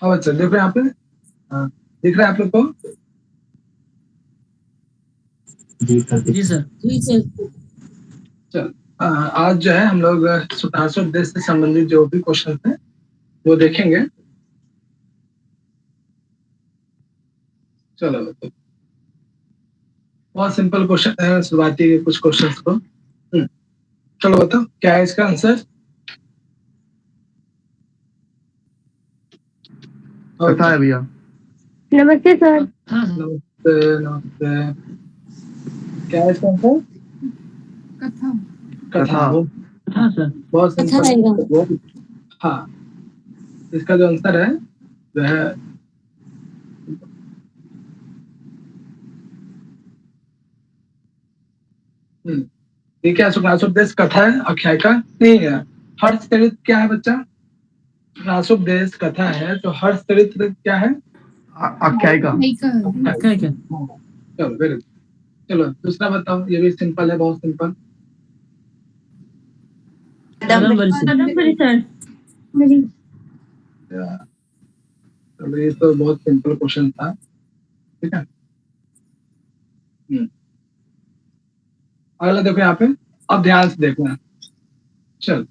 हाँ बच्चा देखो यहाँ पे। हाँ, दिख रहा है आप लोग को? जी सर। जी सर। चल, आज जो है हम लोग सूत्रांश उपदेश से संबंधित जो भी क्वेश्चन थे वो देखेंगे। चलो तो बहुत सिंपल क्वेश्चन है, शुरुआती के कुछ क्वेश्चन को। चलो बताओ क्या है इसका आंसर। कथा है भैया। नमस्ते सर। नमस्ते नमस्ते। क्या है इसका आंसर? कथा। कथा। हाँ सर। बहुत कथा सिंपल। रहेगा। हाँ, इसका जो आंसर है वह है ये क्या सुखासुपदेश कथा है, आख्यायिका नहीं है। हर्षचरित क्या है बच्चा? सुखासुपदेश कथा है तो हर्षचरित्र क्या है? आख्यायिका। आख्यायिका। चलो वेरी गुड। चलो दूसरा बताओ, ये भी सिंपल है, बहुत सिंपल। कादम्बरी सर। चलो ये तो बहुत सिंपल क्वेश्चन था, ठीक है। अगला देखो यहाँ पे, अब ध्यान से देखना। चल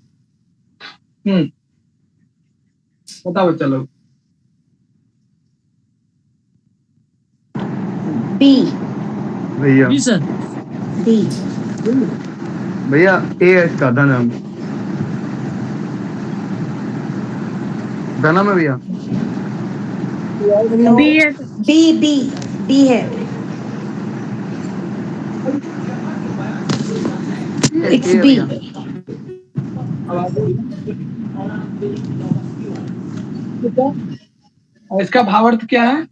बताओ बच्चा लोग। बी। भैया जी सर। डी। भैया ए है इसका, धनम। धनम है भैया। नो। बी बी बी है। It's B. इसका भावार्थ क्या है?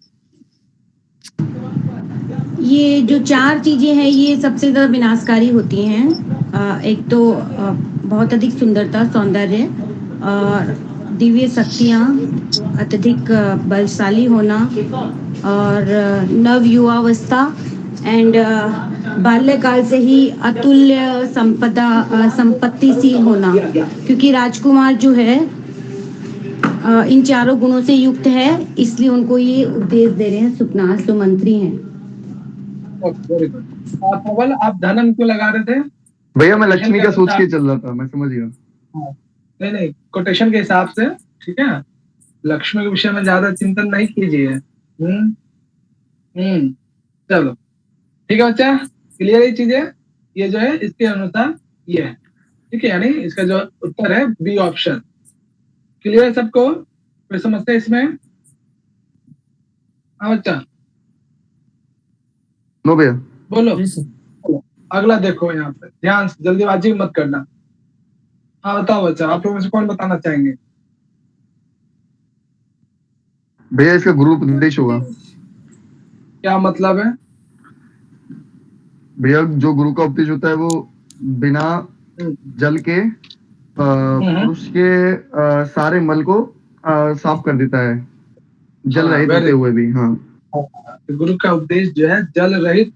ये जो चार चीजें हैं ये सबसे ज्यादा विनाशकारी होती हैं। एक तो बहुत अधिक सुंदरता, सौंदर्य, और दिव्य शक्तियाँ, अत्यधिक बलशाली होना, और नव युवावस्था, एंड बाल्यकाल से ही अतुल्य संपत्तिशील होना, क्योंकि राजकुमार जो है इन चारों गुणों से युक्त है, इसलिए उनको ये उपदेश दे रहे हैं। सुपनाश जो मंत्री हैं। Very good. पवन आप धनम क्यों लगा रहे थे? भैया मैं लक्ष्मी का सोच के चल रहा था, मैं समझ गया। नहीं नहीं, कोटेशन के हिसाब से, ठीक है। लक्ष्मी के विषय में ज्यादा चिंतन नहीं कीजिए। चलो ठीक है बच्चा, क्लियर है चीजें। ये जो है इसके अनुसार ये है, ठीक है। यानी इसका जो उत्तर है बी ऑप्शन। क्लियर है सबको? कोई समस्या इसमें? हाँ बच्चा नो भैया। बोलो। चलो, अगला देखो यहाँ पे ध्यान से, जल्दीबाजी मत करना। हाँ बताओ बच्चा, आप लोगों में से कौन बताना चाहेंगे? भैया इसका गुरु उपदेश होगा। क्या मतलब है? भैया जो गुरु का उपदेश होता है वो बिना जल के पुरुष के सारे मल को साफ कर देता है, जल रहित होते हुए भी। हाँ, गुरु का उपदेश जो है जल रहित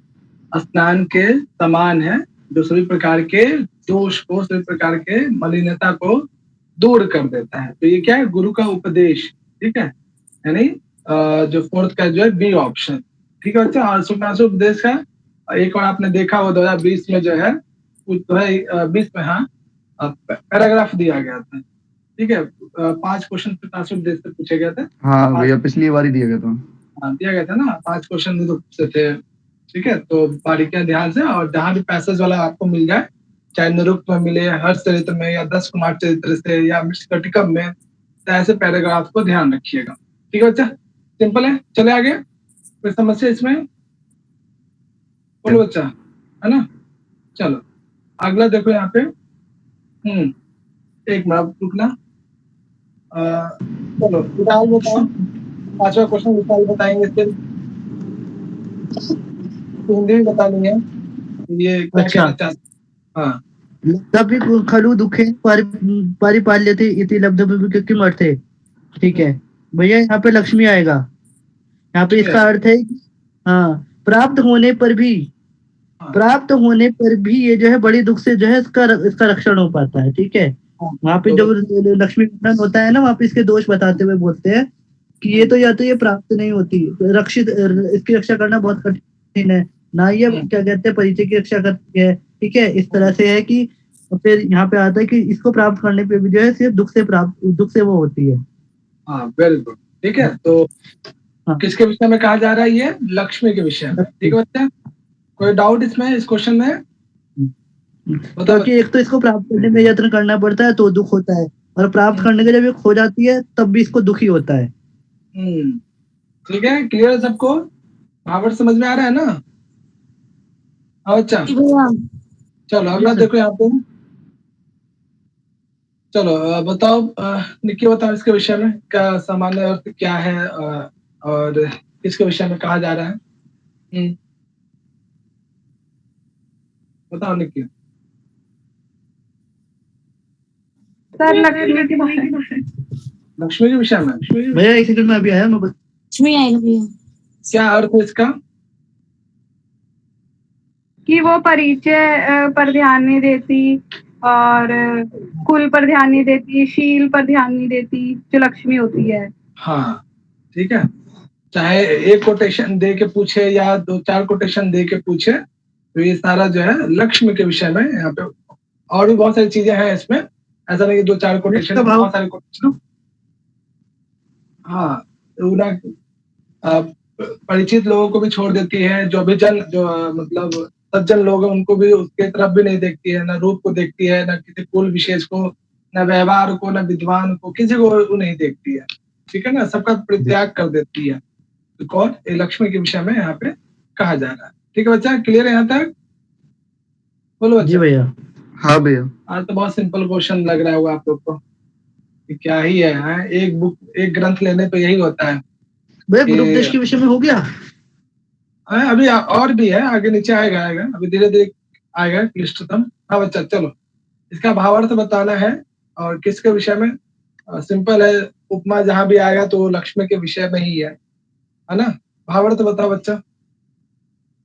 स्नान के समान है, जो सभी प्रकार के दोष को, सभी प्रकार के मलिनता को दूर कर देता है। तो ये क्या है? गुरु का उपदेश, ठीक है। यानी जो फोर्थ का जो है बी ऑप्शन, ठीक है बच्चा। और सुपनासु उपदेश का एक और आपने देखा वो 2020 में जो है 20 में, हाँ, पैराग्राफ दिया गया था, ठीक है। 5 क्वेश्चन सुपनासु उपदेश से पूछे गए थे। हाँ भैया पिछली बार ही दिया गया था। हाँ दिया गया था ना, 5 क्वेश्चन से थे, ठीक है। तो बारीकियां ध्यान से, और जहां भी पैसेज वाला आपको मिल जाए, चाहे निरुक्त में मिले, हर्ष चरित्र में, या 10 कुमार चरित्र से, या मृषकटिकम में, तो ऐसे पैराग्राफ को ध्यान रखिएगा, ठीक है बच्चा। सिंपल है, चले आगे। कोई समस्या इसमें? बोलो बच्चा, है ना। चलो अगला देखो यहाँ पे। एक मिनट रुकना। चलो विशाल बताओ, 5वां क्वेश्चन विशाल बताएंगे, सिर्फ हिंदी में बता देंगे ये क्या कहना चाहते। हाँ तभी खलु दुखे परिपाल्यते इति लब्धे किमर्थे। ठीक है भैया, यहाँ पे लक्ष्मी आएगा। यहाँ पे इसका अर्थ है हाँ, प्राप्त होने पर भी ये जो है बड़ी दुख से जो है इसका रक्षण हो पाता है। ठीक है, वहाँ पे जब लक्ष्मी पूजन होता है ना, वहाँ पे इसके दोष बताते हुए बोलते हैं कि ये तो या तो ये प्राप्त नहीं होती, रक्षित, इसकी रक्षा करना बहुत कठिन है, ना ये क्या कहते हैं परिचय की रक्षा करती है। ठीक है, इस तरह से है कि फिर यहाँ पे आता है कि इसको प्राप्त करने पे भी जो है सिर्फ दुख से वो होती है। हाँ, वेरी गुड। ठीक है, तो हाँ। किसके विषय में कहा जा रहा है? ये लक्ष्मी के विषय में। ठीक है बच्चा, कोई डाउट इसमें, इस क्वेश्चन में? क्योंकि एक तो इसको प्राप्त करने में यत्न करना पड़ता है तो दुख होता है, और प्राप्त करने के जब ये खो जाती है तब भी इसको दुखी होता है। ठीक है, क्लियर है सबको? भावार्थ समझ में आ रहा है ना? अच्छा, चलो अगला देखो यहाँ पे। चलो बताओ, निक्की बताओ इसके विषय में क्या सामान्य अर्थ क्या है, और किसके विषय में कहा जा रहा है? बताओ निक्की। सर लक्ष्मी के बारे में। लक्ष्मी के विषय में? भैया एक सेकंड में अभी आया, मैं लक्ष्मी आएगा भैया। क्या अर्थ है इसका? कि वो परिचय पर ध्यान नहीं देती, और कुल पर ध्यान नहीं देती, शील पर ध्यान नहीं देती, जो लक्ष्मी होती है। हाँ, ठीक है, चाहे एक कोटेशन दे के पूछे या 2-4 कोटेशन दे के पूछे, तो ये सारा जो है लक्ष्मी के विषय में यहाँ पे। और भी बहुत सारी चीजें हैं इसमें, ऐसा नहीं कि 2-4 कोटेशन, बहुत सारे कोटेशन। हाँ, परिचित लोगों को भी छोड़ देती है, जो मतलब सज्जन लोग हैं उनको भी उसके तरफ भी नहीं देखती है, ना रूप को देखती है, ना किसी कुल विशेष को, ना व्यवहार को, ना विद्वान को, किसी को वो नहीं देखती है। ठीक है ना, सबका परित्याग कर देती है। तो कौन? ये लक्ष्मी के विषय में यहाँ पे कहा जा रहा है। ठीक है बच्चा, क्लियर है यहाँ तक? बोलो जी बच्चा। भैया। हाँ भैया। आज तो बहुत सिंपल क्वेश्चन लग रहा होगा आप लोग को, कि क्या ही है, हाँ? एक ग्रंथ लेने पे यही होता है। भैया गुरु उपदेश के विषय में हो गया? अभी और भी है, आगे नीचे आएगा अभी धीरे धीरे आएगा क्लिष्टतम। हाँ बच्चा, चलो इसका भावार्थ बताना है, और किसके विषय में? सिंपल है, उपमा जहां भी आएगा तो लक्ष्मी के विषय में ही है ना? भावार्थ बताओ बच्चा,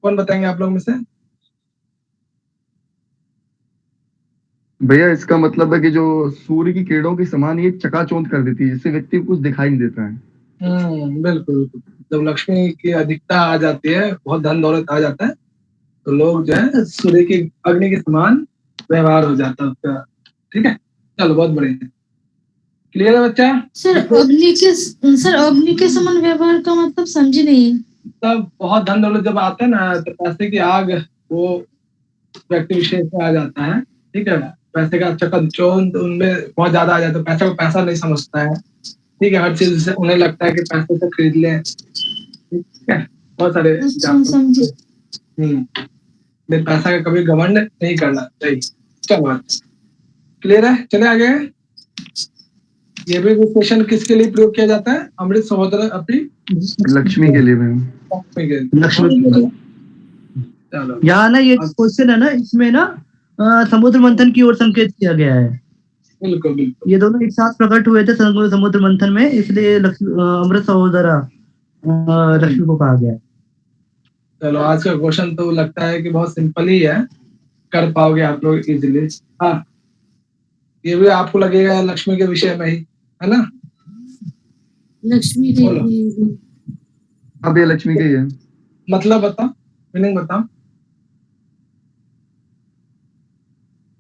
कौन बताएंगे आप लोग में से? भैया इसका मतलब है कि जो सूर्य की किरणों के समान ये चकाचौंध कर देती है, जिससे व्यक्ति को कुछ दिखाई नहीं देता है। बिल्कुल बिल्कुल। जब लक्ष्मी की अधिकता आ जाती है, बहुत धन दौलत आ जाता है, तो लोग जो है सूर्य की अग्नि के समान व्यवहार हो जाता है उसका। ठीक है, चलो बहुत बढ़िया, क्लियर है बच्चा? सर अग्नि के समान व्यवहार का मतलब समझी नहीं। तब बहुत धन दौलत जब आता है ना, तो पैसे की आग वो व्यक्ति विशेष में आ जाता है। ठीक है, पैसे का चकाचौंध उनमें बहुत ज्यादा आ जाता है, पैसे को पैसा नहीं समझता है। ठीक है, हर चीज से उन्हें लगता है कि पैसे से खरीद लें। ठीक है, बहुत सारे पैसा का कभी घमंड नहीं करना चाहिए। चलो क्लियर है, चले आगे। ये भी विशेषण किसके लिए प्रयोग किया जाता है? अमृत सहोदर अपनी लक्ष्मी के लिए लक्ष्मी। चलो यहाँ ना ये क्वेश्चन है ना, इसमें ना समुद्र मंथन की ओर संकेत किया गया है। बिल्कुल बिल्कुल, ये दोनों एक साथ प्रकट हुए थे समुद्र मंथन में, इसलिए अमृत सहोदरा लक्ष्मी को कहा गया है। चलो आज का क्वेश्चन तो लगता है कि बहुत सिंपल ही है, कर पाओगे आप लोग इजीली। हाँ, ये भी आपको लगेगा लक्ष्मी के विषय में ही है ना? लक्ष्मी अब ये लक्ष्मी के ही है। मतलब बताओ, मीनिंग बताओ,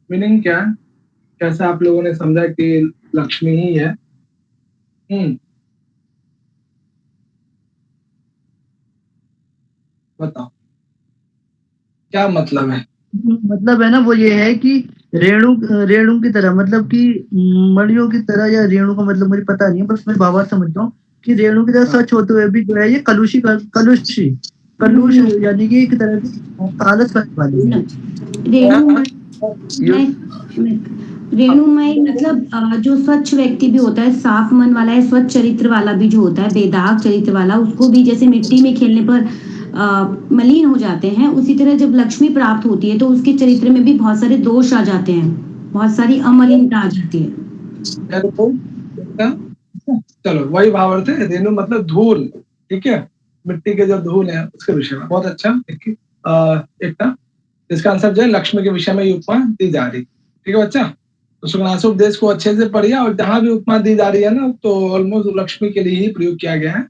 मीनिंग क्या है? कैसे आप लोगों ने समझा कि लक्ष्मी ही है? बताओ क्या मतलब है? मतलब है ना वो ये है कि रेणु की तरह, मतलब कि मणियों की तरह, या रेणु का मतलब मुझे पता नहीं है, बस मैं भावार्थ समझता हूँ कि रेणु की तरह स्वच्छ होते हुए भी जो है ये कलुष यानी कि एक तरह की आलस करने वाली है। रेणुमय मतलब जो स्वच्छ व्यक्ति भी होता है, साफ मन वाला है, स्वच्छ चरित्र वाला भी जो होता है, बेदाग चरित्र वाला, उसको भी जैसे मिट्टी में खेलने पर मलिन हो जाते हैं, उसी तरह जब लक्ष्मी प्राप्त होती है तो उसके चरित्र में भी बहुत सारे दोष आ जाते हैं, बहुत सारी अमलिनता आ जाती है। चलो वही भावार्थ है, रेणु मतलब धूल। ठीक है, मिट्टी के जो धूल है उसके विषय में। बहुत अच्छा। एक इसका आंसर जो है लक्ष्मी के विषय में उपमा दी जा रही। ठीक है बच्चा, तो सुगुणासुपदेश को अच्छे से पढ़िए, और जहां भी उपमा दी जा रही है ना, तो ऑलमोस्ट लक्ष्मी के लिए ही प्रयोग किया गया है।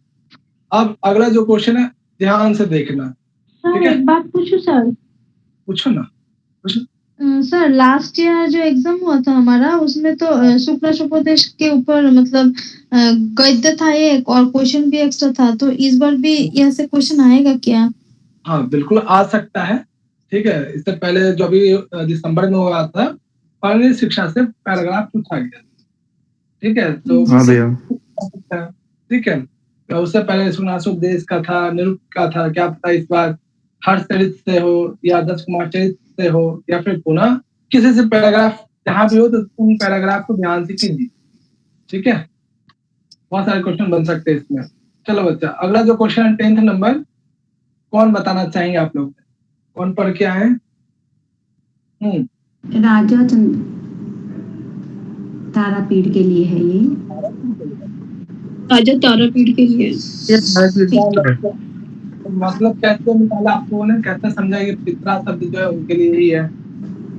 अब अगला जो क्वेश्चन है, ध्यान से देखना, सर ठीक है? एक बात पूछूं सर? पूछो ना, पूछो। सर लास्ट ईयर जो एग्जाम हुआ था हमारा, उसमें तो शुक्लाशुपदेश के ऊपर मतलब गद्य था एक, और क्वेश्चन भी एक्स्ट्रा था, तो इस बार भी ऐसे क्वेश्चन आएगा क्या? हाँ, बिल्कुल आ सकता है, ठीक है। इससे पहले जो अभी दिसंबर में हुआ था, प्राइमरी शिक्षा से पैराग्राफ पूछा गया, ठीक है? तो हाँ भैया। ठीक है। तो उससे पहले सुगुणासुपदेश का था, निरुक्त का था, क्या पता इस बार हर्षचरित से हो, या दस कुमार चरित से हो, या फिर पुनः किसी से पैराग्राफ जहां भी हो, तो उन पैराग्राफ को ध्यान से कीजिए, ठीक है? बहुत सारे क्वेश्चन बन सकते हैं इसमें। चलो बच्चा, अगला जो क्वेश्चन है 10th नंबर, कौन बताना चाहेंगे आप लोग? कौन पढ़ के आए? राजा तारापीठ के लिए है ये। राजा तारापीठ के लिए। मतलब कैसे निकाला आप लोगों ने, कैसे समझा कि पितरा शब्द जो है उनके लिए ही है?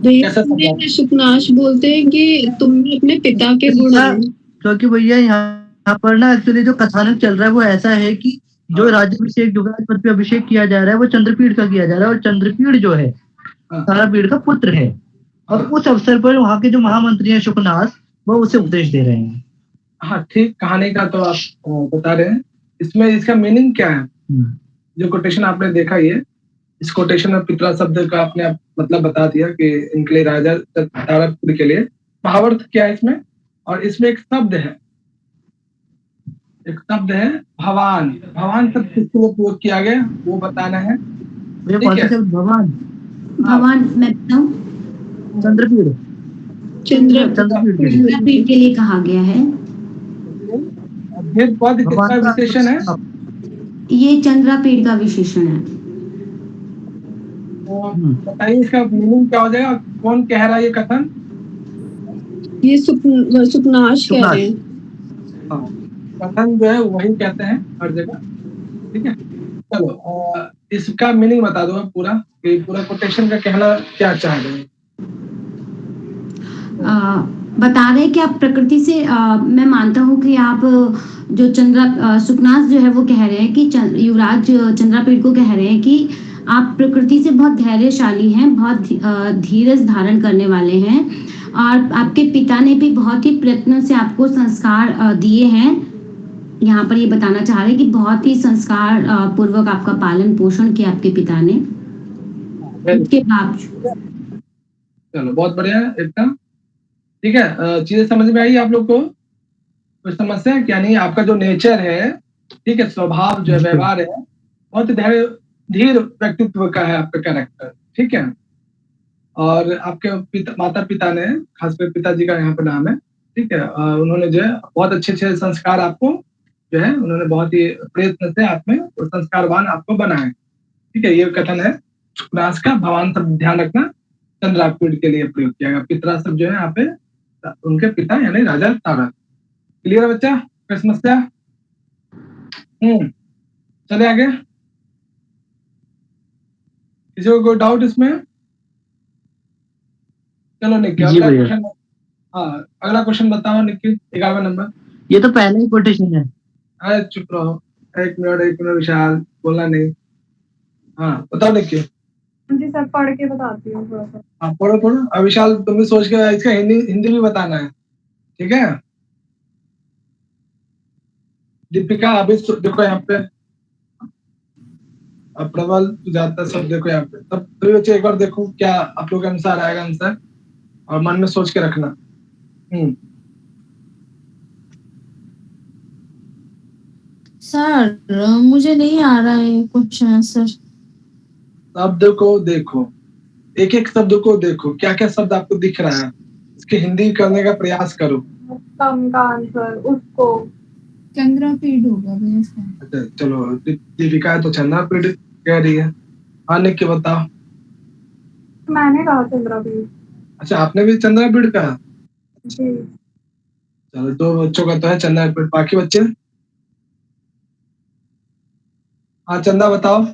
कैसे समझा? सुकनाश बोलते हैं कि तुमने अपने पिता के गुण हैं। क्योंकि भैया यहाँ पर ना एक्चुअली जो कथानक चल रहा है वो ऐसा है कि जो राज्याभिषेक युवराज पद पे अभिषेक किया जा रहा है वो चंद्रपीठ का किया जा रहा है, और चंद्रपीठ जो है तारापीठ का पुत्र है, और उस अवसर पर वहाँ के जो महामंत्री हैं शुकनास, वो उसे उपदेश दे रहे हैं। हाँ ठीक, कहानी का तो आप बता रहे हैं, इसमें इसका मीनिंग क्या है? जो कोटेशन आपने देखा, ये इस कोटेशन में पितरा शब्द का आपने मतलब बता दिया कि इनके लिए, राजा तारापुर के लिए। भावार्थ क्या है इसमें? और इसमें एक शब्द है, भवान। भवान शब्द किसके लिए प्रयोग किया गया वो बताना है, ठीक है? भगवान मैं बताऊं, चंद्रपीठ चंद्रपीठ के लिए कहा गया है। भेद पद किसका विशेषण है? ये चंद्रपीठ का विशेषण है। तो बताइए इसका मीनिंग क्या हो जाएगा? कौन कह रहा है ये कथन? ये सुकनाश कह रहे हैं। हाँ, कथन जो है वही कहते हैं हर जगह, ठीक है? चलो इसका मीनिंग बता दो पूरा, कि पूरा कोटेशन का कहना क्या चाह रहे हैं? बता रहे हैं कि आप प्रकृति से, मैं मानता हूँ कि आप जो सुकनास जो है वो कह रहे हैं कि युवराज चंद्रपीठ को कह रहे हैं कि आप प्रकृति से बहुत धैर्यशाली हैं, बहुत धीरज धारण करने वाले हैं, और आपके पिता ने भी बहुत ही प्रयत्न से आपको संस्कार दिए हैं। यहाँ पर ये बताना चाह रहे हैं कि बहुत ही संस्कार पूर्वक आपका पालन पोषण किया आपके पिता ने। इसके बावजूद चलो बहुत बढ़िया है एकदम, ठीक है। चीजें समझ में आई आप लोग को? कोई समस्या है क्या? नहीं, आपका जो नेचर है, ठीक है, स्वभाव जो है, व्यवहार है, बहुत धीर व्यक्तित्व का है आपका कैरेक्टर, ठीक है? और आपके माता पिता ने, खासकर पिताजी का यहाँ पे नाम है, ठीक है, उन्होंने जो है बहुत अच्छे अच्छे संस्कार आपको जो है, उन्होंने बहुत ही प्रयत्न से आप में और संस्कारवान आपको बनाए, ठीक है? ये कथन है सुकनास का। भगवान सब ध्यान रखना, चंद्रपीठ के लिए प्रयोग किया गया। पितरा सब जो है यहाँ पे उनके पिता यानी राजा तारा। क्लियर है बच्चा? कोई समस्या? चले आगे, किसी को कोई डाउट इसमें? चलो निक्की, अगला क्वेश्चन। हाँ, अगला क्वेश्चन बताओ निक्की, 11वां नंबर। ये तो पहला ही कोटेशन है। अरे चुप रहो, एक मिनट विशाल, बोलना नहीं। हाँ बताओ निक्की। जी सर, पढ़ के बताती हूँ थोड़ा सा। हाँ पढ़ो। अब विशाल तुम भी सोच के इसका हिंदी भी बताना है, ठीक है? दीपिका अभी देखो यहाँ पे, प्रबल जाता सब देखो यहाँ पे, तब तो बच्चे एक बार देखो क्या आप लोग के अनुसार आएगा आंसर, और मन में सोच के रखना। सर मुझे नहीं आ रहा है कुछ आंसर। शब्द को देखो, एक एक शब्द को देखो, क्या क्या शब्द आपको दिख रहा है, इसकी हिंदी करने का प्रयास करो। कम का आंसर उसको चंद्रपीठ होगा भैया। अच्छा चलो, दीपिका है तो चंद्रपीठ कह रही है। हाँ निक्की बताओ। मैंने कहा चंद्रपीठ। अच्छा आपने भी चंद्रपीठ कहा? जी चलो, दो बच्चों का तो है चंद्रपीठ, बाकी बच्चे? हाँ चंदा बताओ।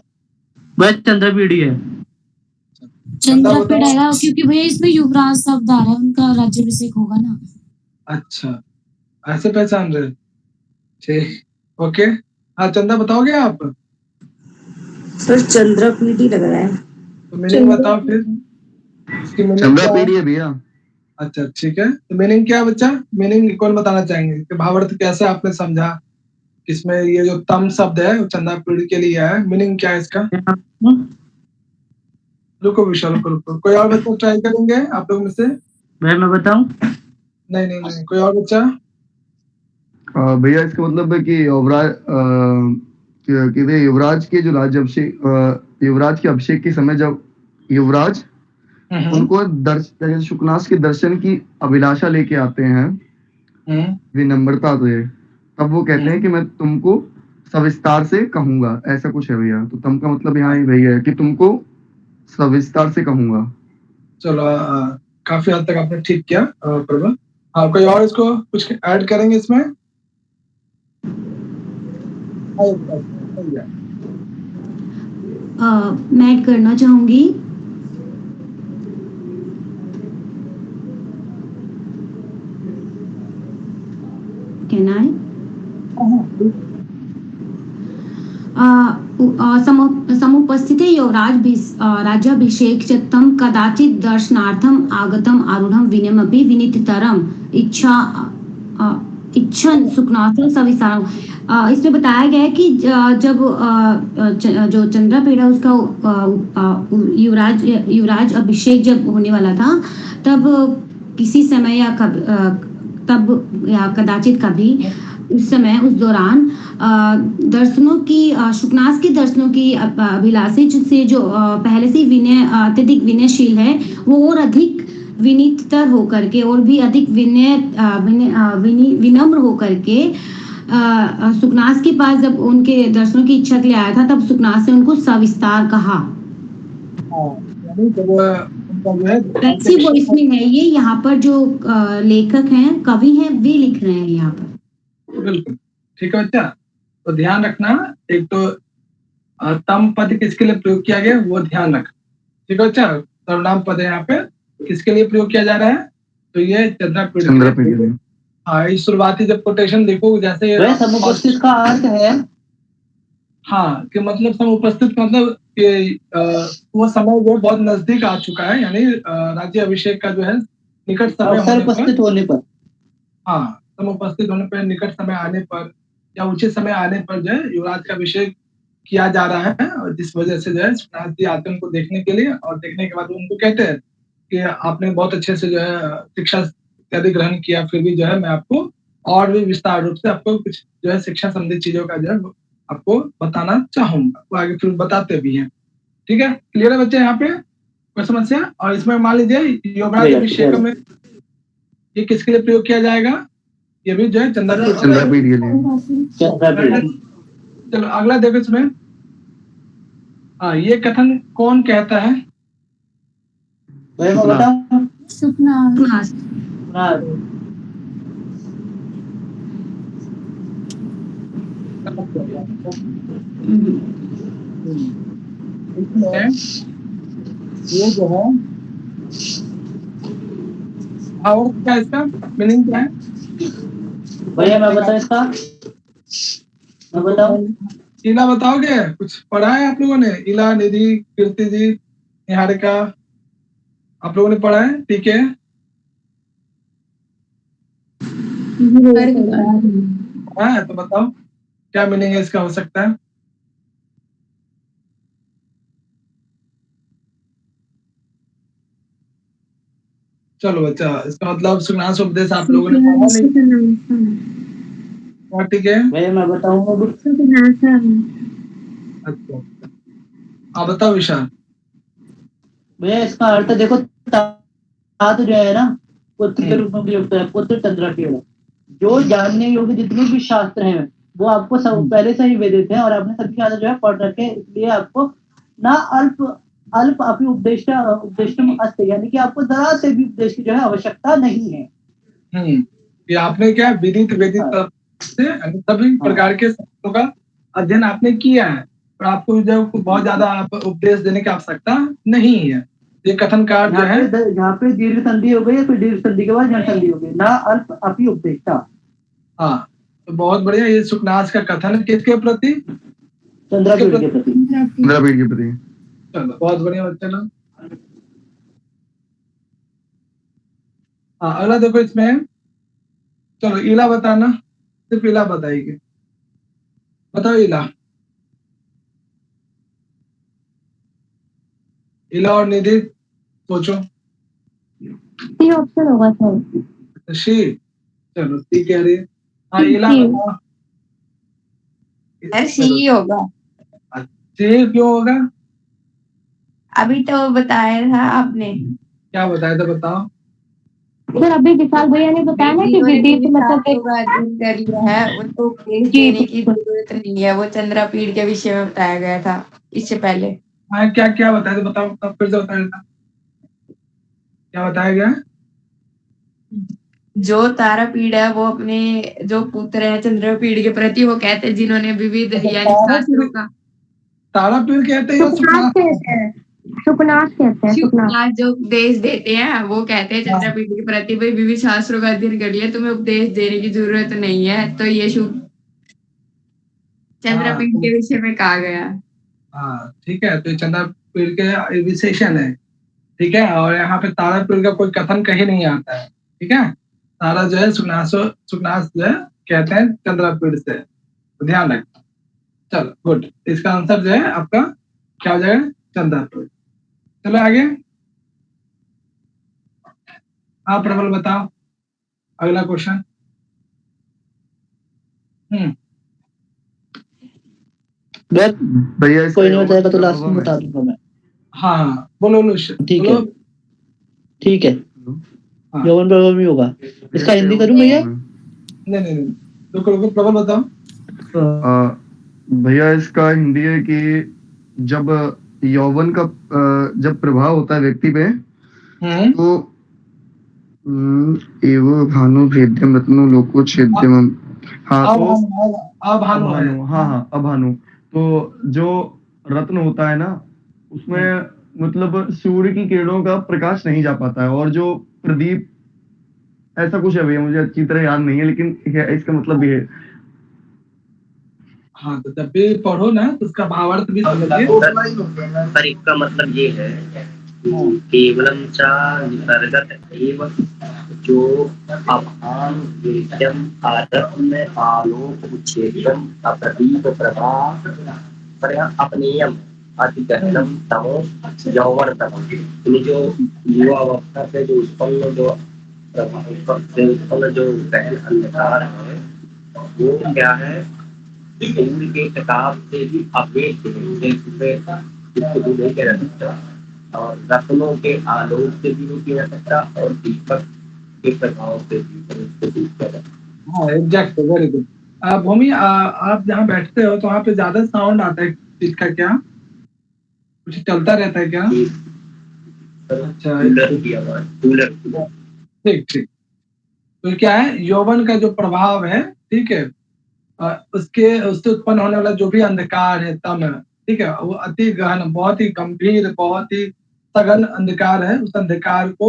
बस चंद्रपीठ ही है। चंद्रपेड़ आएगा क्योंकि भैया इसमें युवराज शब्द आ रहा है, उनका राज्याभिषेक होगा ना। अच्छा, ऐसे पहचान रहे। ठीक, ओके। हाँ चंदा बताओगे आप? सर चंद्रपीढ़ ही लग रहा है। तो मीनिंग बताओ फिर, इसकी मीनिंग क्या है? चंद्रपीढ़ है भैया। अच्छा ठीक है, तो मीनिंग क्या है बच्चा? मीनिंग कौन बताना चाहेंगे कि भावार्थ कैसे आपने समझा? इसमें ये जो तम शब्द है वो चंदा पीढ़ी के लिए है, मीनिंग क्या है इसका? रुको विशाल, रुको, कोई और बच्चा ट्राई करेंगे आप लोग में से? भाई मैं बताऊं? नहीं, कोई और बच्चा? भैया इसका मतलब है कि युवराज के जो युवराज के अभिषेक के समय जब युवराज उनको शुकनास के दर्शन की अभिलाषा लेके आते हैं विनम्रता से, तब वो कहते हैं कि मैं तुमको सविस्तार से कहूंगा, ऐसा कुछ है भैया। तो तम का मतलब यहाँ भैया है कि तुमको सविस्तार से कहूंगा। चलो काफी हद तक आपने ठीक किया प्रभा। हाँ कोई और इसको कुछ ऐड करेंगे इसमें? मैं ऐड करना चाहूंगी कहना है समुपस्थिते युवराज राज्याभिषेक च तं कदाचित् दर्शनार्थम आगतम आरूढ़म विनयमपि विनीततरम इच्छन सुखनाथ सविस्तारम। इसमें बताया गया है कि जब जो चंद्रपेड़ है उसका युवराज अभिषेक जब होने वाला था, तब किसी समय या कदाचित कभी उस समय उस दौरान दर्शनों की शुकनास के दर्शनों की अभिलाषी से जो पहले से अत्यधिक विनयशील है, वो और अधिक विनीततर होकर के और भी अधिक विनम्र होकर के सुकनास के पास जब उनके दर्शनों की इच्छा के लिए आया था, तब सुकनास ने उनको सविस्तार कहा। वैसी वॉइस में है ये, यहाँ पर जो लेखक हैं, कवि हैं, वे लिख रहे हैं यहाँ पर। बिल्कुल ठीक है बच्चा। तो ध्यान रखना, एक तो तम पद किसके लिए प्रयोग किया गया वो ध्यान रखना, ठीक है बच्चा। सर्वनाम पद है यहाँ पे किसके लिए प्रयोग किया जा रहा है? तो ये चंद्रपीढ़। हाँ, इस शुरुआती जब कोटेशन देखो जैसे समुपस्थित का अर्थ है, हाँ कि मतलब समुपस्थित मतलब कि वो समय जो बहुत नजदीक आ चुका है, यानी राज्य अभिषेक का जो है निकट समय उपस्थित होने पर, हाँ समुपस्थित होने पर, निकट समय आने पर या उचित समय आने पर जो है युवराज का अभिषेक किया जा रहा है। और जिस वजह से जो है सुकनाथ जी आते हैं उनको देखने के लिए, और देखने के बाद उनको कहते हैं कि आपने बहुत अच्छे से जो है शिक्षा इत्यादि ग्रहण किया, फिर भी जो है मैं आपको और भी विस्तार रूप से आपको कुछ जो है शिक्षा संबंधित चीजों का जो है आपको बताना चाहूंगा। वो आगे फिर बताते भी हैं, ठीक है। क्लियर है बच्चे यहाँ पे, कोई समस्या? और इसमें मान लीजिए युवराज अभिषेक में ये किसके लिए प्रयोग किया जाएगा? ये भी जो है चंद्रपीढ़ के लिए। चलो अगला देखो इसमें। ये कथन कौन कहता है? सुकनास। ये जो है और क्या इसका मीनिंग क्या है भैया? मैं बताऊं इसका? मैं बताऊं? इला बताओगे? कुछ पढ़ा है आप लोगों ने? इला, निधि, कीर्ति जी, निहारिका, आप लोगों ने पढ़ा है? ठीक है, तो बताओ क्या मीनिंग है इसका हो सकता है? चलो बच्चा, इसका मतलब सुकनास उपदेश आप लोगों ने पढ़ा नहीं? ठीक है, मैं बताऊंगा। अच्छा आप बताओ विशाल। भैया इसका अर्थ देखो, तात जो है ना, पुत्र के रूप में प्रयुक्त है, पुत्र चंद्रपीढ़। जो जानने योग्य जितने भी शास्त्र हैं वो आपको सब पहले से ही वेदित हैं, और आपने सभी शास्त्र जो है पढ़ रखे, इसलिए आपको ना अल्प अपनी उपदेष्टम अस्ति, यानी कि आपको जरा से भी उपदेश की जो है आवश्यकता नहीं है। ये आपने क्या विदित से सभी प्रकार के शब्दों का अध्ययन आपने किया है, और आपको जो बहुत ज्यादा उपदेश देने की आवश्यकता नहीं है। ये कथन का अर्थ जो है यहाँ पे दीर्घ संधि हो गई, या फिर दीर्घ संधि के बाद जड़ संधि हो गई, ना अल्प अपि उपदेष्टा। हाँ, तो बहुत बढ़िया। ये सुकनास का कथन है किसके प्रति? चंद्रापीठ के प्रति। चंद्रापीठ के प्रति। चलो बहुत बढ़िया बच्चे लोग। हाँ, अगला देखो इसमें, चलो इला बताना, सिर्फ इला बताइए, बताओ इला। इला और निधि सोचो। सी ऑप्शन होगा सर। शी, चलो सी कह रही है। हाँ इला बताओ। सर सी होगा। सी क्यों होगा? अभी तो बताया था आपने। क्या बताया था बताओ। सर अभी विशाल भैया ने बताया ना कि विदित मतलब अध्ययन कर लिया है, उनको उपदेश देने की जरूरत नहीं है, वो चंद्रापीठ के विषय में बताया गया था इससे पहले। हाँ, क्या क्या बताया था बताओ, तब फिर से बताया था, क्या बताया गया? जो तारापीठ है वो अपने जो पुत्र है चंद्रपीठ के प्रति वो कहते हैं, जिन्होंने विविध यानी शास्त्रों का तारापीठ कहते हैं या सुकनास कहते हैं? सुकनास कहते हैं। शुक्लास जो उपदेश देते हैं वो कहते हैं चंद्रपीठ के प्रति भाई विविध शास्त्रों का अध्ययन कर लिया, तुम्हें उपदेश देने की जरूरत नहीं है, तो ये चंद्रपीठ के विषय में कहा गया। हाँ ठीक है, तो चंद्रपीठ के विशेषण है, ठीक है। और यहाँ पे तारापीठ का कोई कथन कहीं नहीं आता है, ठीक है। तारा जो है सुकनास जो है कहते हैं चंद्रपीठ से, तो ध्यान रखना। चलो गुड, इसका आंसर जो है आपका क्या हो जाएगा? चंद्रपीठ। चलो आगे। हाँ प्रबल बताओ अगला क्वेश्चन। भैया कोई नहीं बताएगा तो लास्ट में बता दूंगा मैं। हाँ बोलो। ठीक है, ठीक है। यौवन प्रभाव में होगा। इसका हिंदी करूं भैया? नहीं, रुको प्रबल बताओ। भैया इसका हिंदी है कि जब यौवन का जब प्रभाव होता है व्यक्ति पे, तो एव भानु भेद्यम रत्नो लोको छेद्यम। हाँ तो अभानु, हाँ अभानु। तो जो रत्न होता है ना, उसमें मतलब सूर्य की किरणों का प्रकाश नहीं जा पाता है, और जो प्रदीप, ऐसा कुछ है भैया, मुझे अच्छी तरह याद नहीं है, लेकिन इसका मतलब ये है। हाँ, तो जब भी पढ़ो ना तो उसका भावार्थ भी समझिए। पर इसका मतलब ये है केवलम चा निसर्गत एव जो अभान वेद्यम आरत्म आलोक उच्छेदम अप्रदीप प्रभा पर अपनेयम अधिकरणम तमो यौवन तमो। जो युवा अवस्था से जो उत्पन्न जो गहन अंधकार है, वो क्या है? सूर्य के प्रकाश से भी अपेक्ष नहीं किया जा सकता, और रत्नों के आलोक से भी नहीं किया जा सकता, और दीपक के प्रभाव से भी उसको दूर किया जा सकता। हाँ एग्जैक्ट, वेरी गुड। भूमि आप जहाँ बैठते हो तो वहाँ पे ज्यादा साउंड आता है, इसका क्या कुछ चलता रहता है क्या? अच्छा ठीक। तो क्या है, यौवन का जो प्रभाव है, ठीक है, उससे उत्पन्न होने वाला जो भी अंधकार है, तम है, ठीक है, वो अति गहन, बहुत ही गंभीर, बहुत ही सघन अंधकार है। उस अंधकार को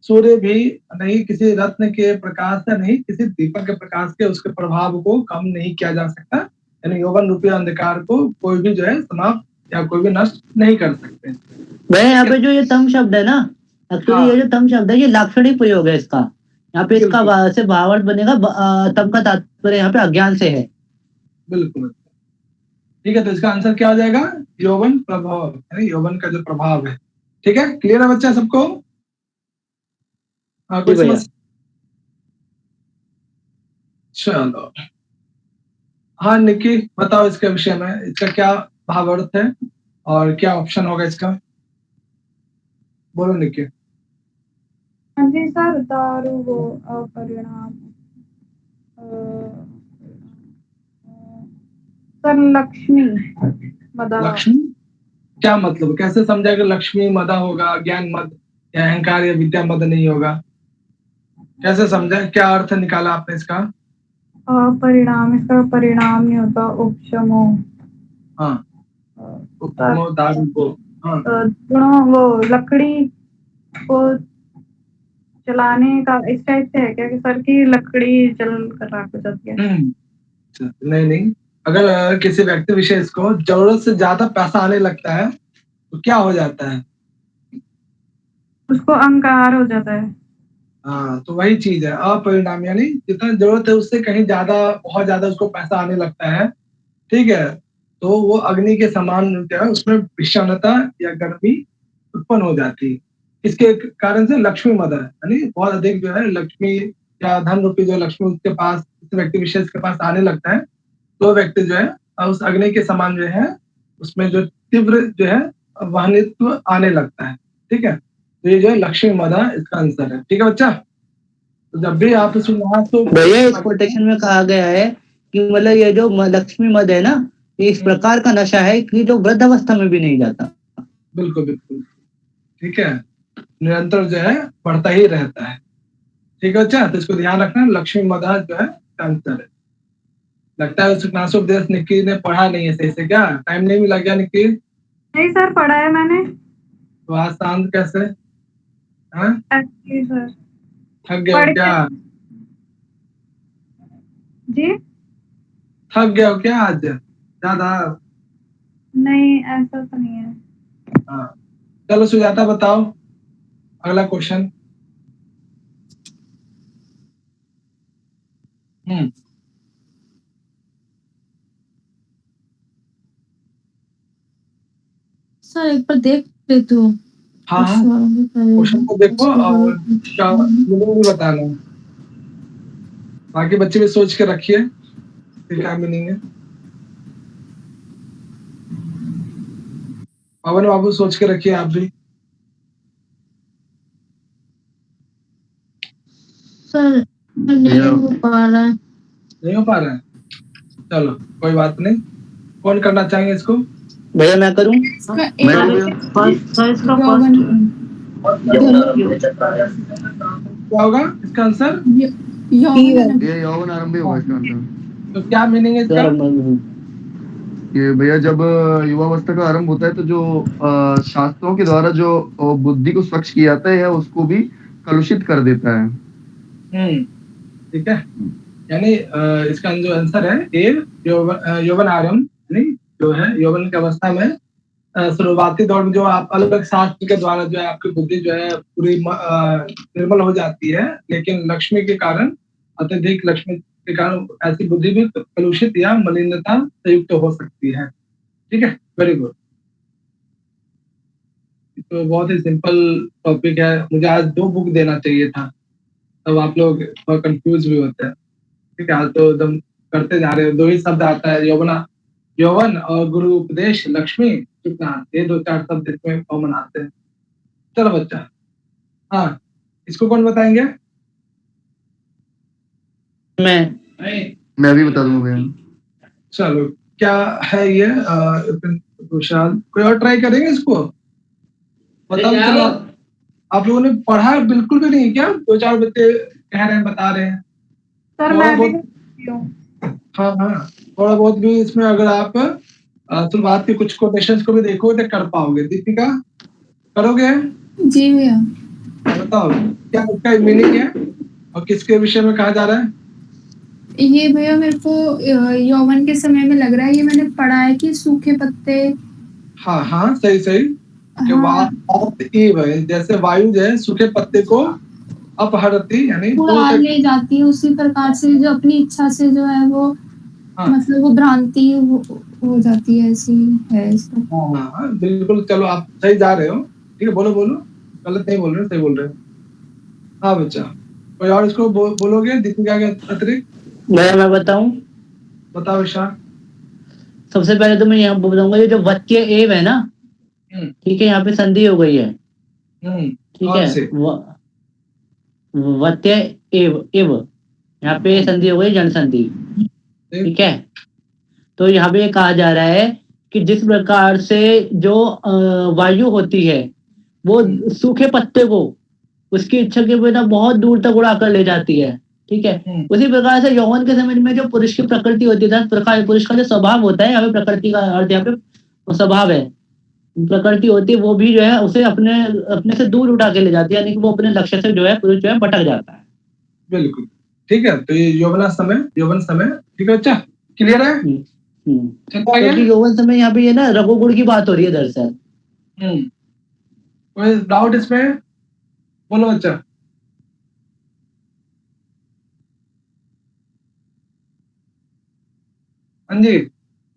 सूर्य भी नहीं, किसी रत्न के प्रकाश से नहीं, किसी दीपक के प्रकाश के उसके प्रभाव को कम नहीं किया जा सकता। यानी यौवन रूपी अंधकार को कोई भी जो है समाप्त या कोई भी नष्ट नहीं कर सकते। वह यहाँ पे जो ये तम शब्द है ना, एक्चुअली ये जो तम शब्द है ये लाक्षणिक प्रयोग है इसका। यहाँ पे इसका से भावार्थ बनेगा तम का तात्पर्य यहाँ पे अज्ञान से है। बिल्कुल ठीक है, तो इसका आंसर क्या हो जाएगा? यौवन प्रभाव, यानी यौवन का जो प्रभाव है। ठीक है, क्लियर है बच्चा सबको? कुछ समझ? चलो हाँ निक्की बताओ इसके विषय में, इसका क्या भावार्थ है और क्या ऑप्शन होगा इसका? बोलो निक्की। हाँ जी सर, दारू वो परिणाम सर लक्ष्मी मदा। लक्ष्मी क्या मतलब, कैसे समझा कि लक्ष्मी मदा होगा, ज्ञान मद या अहंकार या विद्या मद नहीं होगा? कैसे समझा, क्या अर्थ निकाला आपने इसका? परिणाम, इसका परिणाम नहीं होता उपशमो। हाँ उपशमो दारू को, हाँ गुणों वो लकड़ी को जलाने का इस टाइप से है क्या कि सर की लकड़ी जल कर राख हो जाती है? नहीं नहीं, अगर किसी व्यक्ति विशेष को जरूरत से ज्यादा पैसा आने लगता है तो क्या हो जाता है? उसको अहंकार हो जाता है। हाँ, तो वही चीज है, अपरिणाम, यानी जितना जरूरत है उससे कहीं ज्यादा, बहुत ज्यादा उसको पैसा आने लगता है, ठीक है, तो वो अग्नि के समान जो है उसमें विषाणता या गर्मी उत्पन्न हो जाती है। इसके कारण से लक्ष्मी मद है, यानी बहुत अधिक जो है लक्ष्मी या धन रूपी जो लक्ष्मी उसके पास, किसी व्यक्ति विशेष के पास आने लगता है, तो व्यक्ति जो है उस अग्नि के समान जो है उसमें जो तीव्र जो है वाहनित्व आने लगता है, ठीक है। तो ये जो है लक्ष्मी मद है, इसका आंसर है, ठीक है बच्चा। तो जब भी आप सुना तो भैया इस कोटेशन में कहा गया है कि मतलब ये जो लक्ष्मी मद है ना, ये इस प्रकार का नशा है कि जो वृद्ध अवस्था में भी नहीं जाता। बिल्कुल बिल्कुल, ठीक है, निरंतर जो है बढ़ता ही रहता है, ठीक है बच्चा। तो इसको ध्यान रखना, लक्ष्मी मदा जो है आंसर है। लगता है सुखनासोपदेश निक्की ने पढ़ा नहीं है सही से, क्या टाइम नहीं मिला क्या निक्की? नहीं सर, पढ़ा है मैंने। तो आज शांत कैसे? हाँ, सर थक गए हो क्या? जी थक गए हो क्या आज ज्यादा? नहीं, ऐसा तो नहीं है। हाँ, चलो सुजाता बताओ अगला क्वेश्चन। सर एक बार देख लेती हूँ। हाँ हाँ, क्वेश्चन को देखो और क्या मीनिंग भी बताना, बाकी बच्चे भी सोच के रखिए कि क्या मीनिंग है। पवन बाबू सोच के रखिए आप भी। सर नहीं हो पा रहा है। नहीं हो पा रहा है, चलो कोई बात नहीं। कौन करना चाहेंगे इसको? भैया मैं करूँ? क्या होगा इसका आंसर? ये यौवन आरंभी होगा इसका आंसर। तो क्या मीनिंग है इसका? ये भैया जब युवावस्था का आरंभ होता है तो जो शास्त्रों के द्वारा जो बुद्धि को स्वच्छ किया जाता है उसको भी कलुषित कर देता है। ठीक है, यानी इसका जो आंसर है ए यौवन आरंभ, यानी जो है यौवन की अवस्था में शुरुआती दौर में जो आप अलग अलग शास्त्र के द्वारा जो है आपकी बुद्धि जो है पूरी निर्मल हो जाती है, लेकिन लक्ष्मी के कारण, अत्यधिक लक्ष्मी के कारण ऐसी बुद्धि भी कलुषित या मलिनता से युक्त हो सकती है, ठीक है। Very good. तो बहुत ही सिंपल टॉपिक है, मुझे आज 2 बुक देना चाहिए था, तब आप लोग थोड़ा कंफ्यूज भी होते हैं, ठीक है। आज तो एकदम करते जा रहे हो, 2 ही शब्द आता है, यौवन और गुरु उपदेश लक्ष्मी, ये 2-4 शब्द इसमें कॉमन आते हैं। चलो बच्चा, हाँ इसको कौन बताएंगे? मैं भी बता दूंगा भैया। चलो, क्या है ये? विशाल, कोई और ट्राई करेंगे इसको? बताओ। चलो, आप लोगों ने पढ़ा बिल्कुल भी नहीं क्या? 2-4 बच्चे कह रहे हैं, बता रहे हैं। सर मैं भी करती हूँ। हाँ हाँ, थोड़ा बहुत भी इसमें अगर आप शुरुआत के कुछ कोटेशंस को भी देखो तो कर पाओगे। दीपिका, करोगे? जी भैया। बताओ क्या इसका मीनिंग है और किसके विषय में कहा जा रहा है? ये भैया मेरे को यौवन के समय में लग रहा है, ये मैंने पढ़ा है कि सूखे पत्ते। हाँ हाँ, सही सही। जैसे वायु जो है सूखे पत्ते को अपहरती, यानी उड़ा ले जाती है, उसी प्रकार से जो अपनी इच्छा से जो है वो मतलब वो भ्रांति हो जाती है, ऐसी है इसका। हाँ बिल्कुल, चलो आप सही जा रहे हो, ठीक है। बोलो बोलो, गलत नहीं बोल रहे, सही बोल रहे हो। हाँ बच्चा, कोई और इसको बोलोगे दीपिका के अतिरिक्त? मैं बताऊं? बताओ विशाल। सबसे पहले तो मैं यहाँ बताऊंगा, ये जो वत्य एव है ना, ठीक है, यहाँ पे संधि हो गई है, ठीक है। वत्य एव यहाँ पे संधि हो गई, जन संधि, ठीक है। तो यहाँ पे कहा जा रहा है कि जिस प्रकार से जो वायु होती है वो सूखे पत्ते को उसकी इच्छा के बिना बहुत दूर तक उड़ा कर ले जाती है, ठीक है। उसी प्रकार से यौवन के समय में जो पुरुष की प्रकृति होती है, पुरुष का जो स्वभाव होता है, यहाँ पे प्रकृति का अर्थ यहाँ पे स्वभाव है, प्रकृति होती है वो भी जो है उसे अपने अपने से दूर उठा के ले जाती है, यानी कि वो अपने लक्ष्य से जो है भटक जाता है। बिल्कुल ठीक है। तो ये यौवन समय ठीक है बच्चा, क्लियर है? चलता है क्योंकि यौवन समय यहाँ पे ये ना रघुगुण की बात हो रही है दरअसल। कोई डाउट इसमें? बोलो बच्चा। हाँ जी,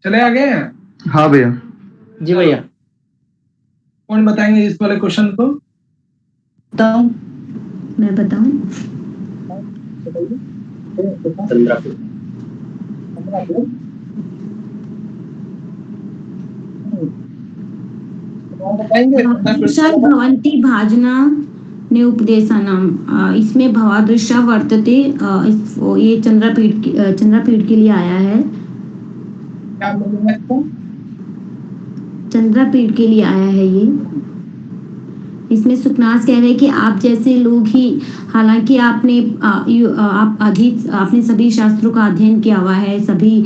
चले आगे। हाँ भैया। जी भैया। कौन बताएंगे इस वाले क्वेश्चन को? बताऊं? मैं बताऊं? भवन्ति भाजना ने उपदेशनम, इसमें भवादृशा वर्तते, ये चंद्रपीठ के लिए आया है। क्या बोलूंगा इसको? चंद्रपीठ के लिए आया है ये। इसमें सुखनास कह रहे हैं कि आप जैसे लोग ही, हालांकि आपने सभी शास्त्रों का अध्ययन किया हुआ है, सभी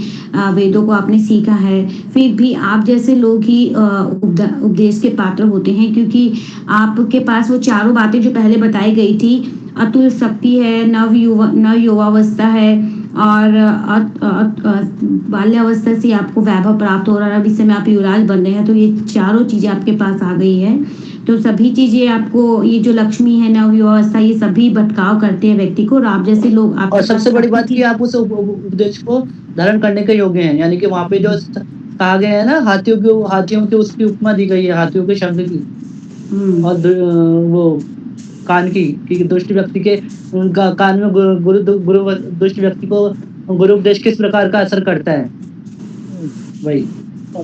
वेदों को आपने सीखा है, फिर भी आप जैसे लोग ही उपदेश के पात्र होते हैं, क्योंकि आपके पास वो चारों बातें जो पहले बताई गई थी, अतुल शक्ति है, नव युवावस्था है, और बाल्यावस्था से आपको वैभव प्राप्त हो रहा है, अब इस समय आप युवराज बन रहे हैं, तो ये चारों चीजें आपके पास आ गई है। तो सभी चीजें आपको, ये जो लक्ष्मी है, नव युवावस्था, ये सभी भटकाव करते हैं व्यक्ति को, और आप जैसे लोग और सबसे बड़ी बात कि आप उस उपदेश को धारण करने के योग्य हैं, यानी कि वहाँ पे जो कहा गया है ना, हाथियों की उसकी उपमा दी गई है, हाथियों के शब्द की, और वो कान की दुष्ट व्यक्ति के कान में गुरु दुष्ट व्यक्ति को गुरु उपदेश किस प्रकार का असर करता है भाई। तो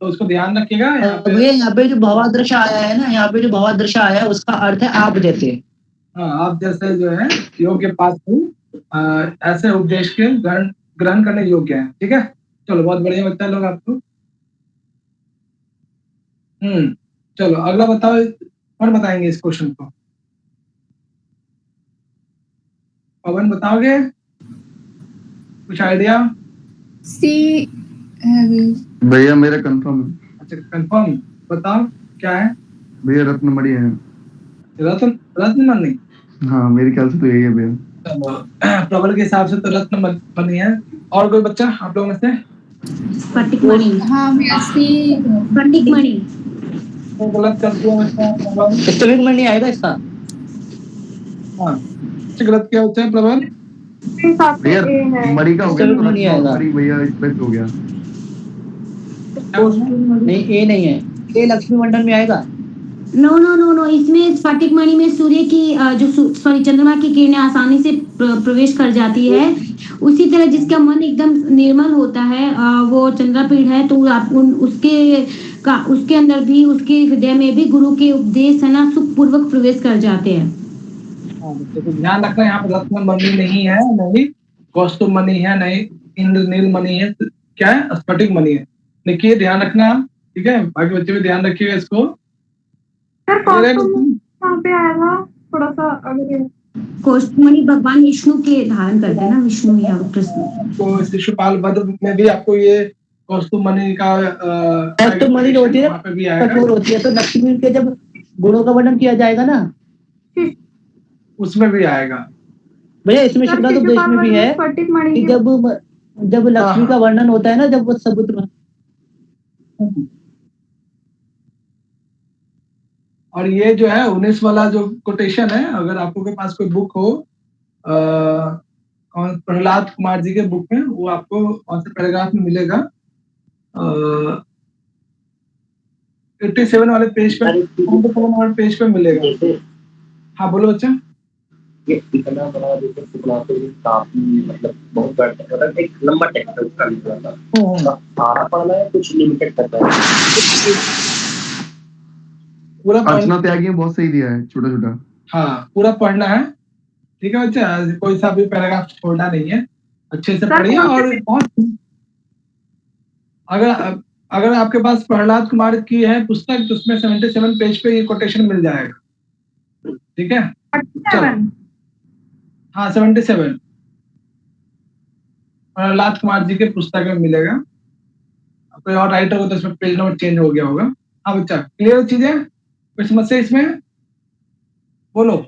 उसको ध्यान रखिएगा। यहाँ पे जो भवादृशा आया है ना, यहाँ पे जो भवादृशा आया है उसका अर्थ है आप जैसे। हाँ, आप जैसे जो है योग के पास ऐसे उपदेश के ग्रहण करने योग्य है। ठीक है, चलो बहुत बढ़िया बच्चा लोग आपको। चलो अगला बताओ, कौन बताएंगे इस क्वेश्चन को? पवन बताओगे? कुछ आइडिया? सी है भैया मेरा कंफर्म है। अच्छा कंफर्म, बताओ क्या है? भैया रत्नमणि है। रत्नमणि? हाँ मेरे ख्याल से तो यही है भैया। प्रबल के हिसाब से तो रत्नमणि है। और कोई बच्चा आप लोगों में से? स्फटिकमणि। हाँ भैया सी। स्फटिकमणि तो गलत कर दिया स्फटिकमणि आएगा इसका। हाँ, गलत क्या होता है प्रबल? भैया मणि का हो गया तो नहीं आएगा भैया स्पेस हो गया। नहीं, ए नहीं है, ए लक्ष्मी मंडल में आएगा। नो, इसमें स्फटिक मणि में सूर्य की जो चंद्रमा की किरणें आसानी से प्रवेश कर जाती है, उसी तरह जिसका मन एकदम निर्मल होता है, वो चंद्रपीठ है, तो आप उसके अंदर भी, उसके हृदय में भी गुरु के उपदेश है ना, सुखपूर्वक प्रवेश कर जाते हैं। तो ध्यान रखना, यहाँ पे रत्नमणि नहीं है, नहीं कौस्तुभ मणि है, नहीं इंद्रनील मणि है, क्या है? स्फटिक मणि है। देखिए ध्यान रखना, ठीक है? बाकी बच्चे भी ध्यान रखिएगा इसको। कहाँ पे आएगा थोड़ा सा अगर? कौस्तुभमणि भगवान विष्णु के धारण करते हैं ना, विष्णु या कृष्ण। तो शिशुपाल वध में भी आपको ये कौस्तुभ मणि का कौस्तुभ मणि जो होती है वहाँ पे भी आएगा, कठोर होती है, तो लक्ष्मी के जब गुणों का वर्णन किया जाएगा ना, उसमें भी आएगा भैया। इसमें शुक्ला तो देश में भी है कि जब लक्ष्मी का वर्णन होता है ना, जब वो सबूत में। और ये जो है 19 वाला जो कोटेशन है, अगर आपको के पास कोई बुक हो, प्रहलाद कुमार जी के बुक में, वो आपको कौन से पैराग्राफ में मिलेगा? 87 वाले पेज पे मिलेगा। हाँ बोलो बच्चा। ये इतना बड़ा जैसे काफी मतलब बहुत बड़ा, मतलब एक लंबा टेक्स्ट है उसका लिखा था, सारा पढ़ना है कुछ लिमिटेड करना है? पूरा अर्चना त्यागी बहुत सही दिया है, छोटा छोटा। हाँ पूरा पढ़ना है, ठीक है बच्चा, कोई सा भी पैराग्राफ छोड़ना नहीं है, अच्छे से पढ़िए। और बहुत अगर आपके पास प्रहलाद कुमार की है पुस्तक, तो उसमें 77 पेज पे ये कोटेशन मिल जाएगा, ठीक है? चलो हाँ 77 प्रहलाद कुमार जी के पुस्तक में मिलेगा। कोई और राइट होगा तो इसमें पेज नंबर चेंज हो गया होगा। हाँ बच्चा, क्लियर चीजें, कोई समस्या इसमें? बोलो,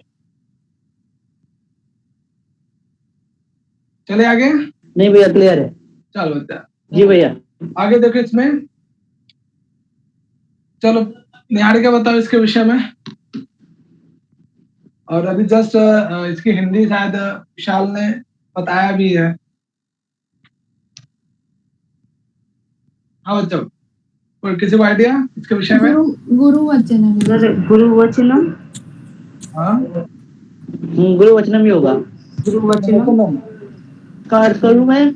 चले आगे। नहीं भैया, क्लियर है। चलो बच्चा जी भैया। आगे देखो इसमें। चलो निहारिका बताओ इसके विषय में। और अभी जस्ट इसकी हिंदी शायद विशाल ने बताया भी है। हाँ बच्चों, कोई किसी को आइडिया इसके विषय में? गुरुवचनम। गुरुवचनम। हाँ, गुरुवचनम ही होगा। गुरुवचनम का अर्थ करूं मैं?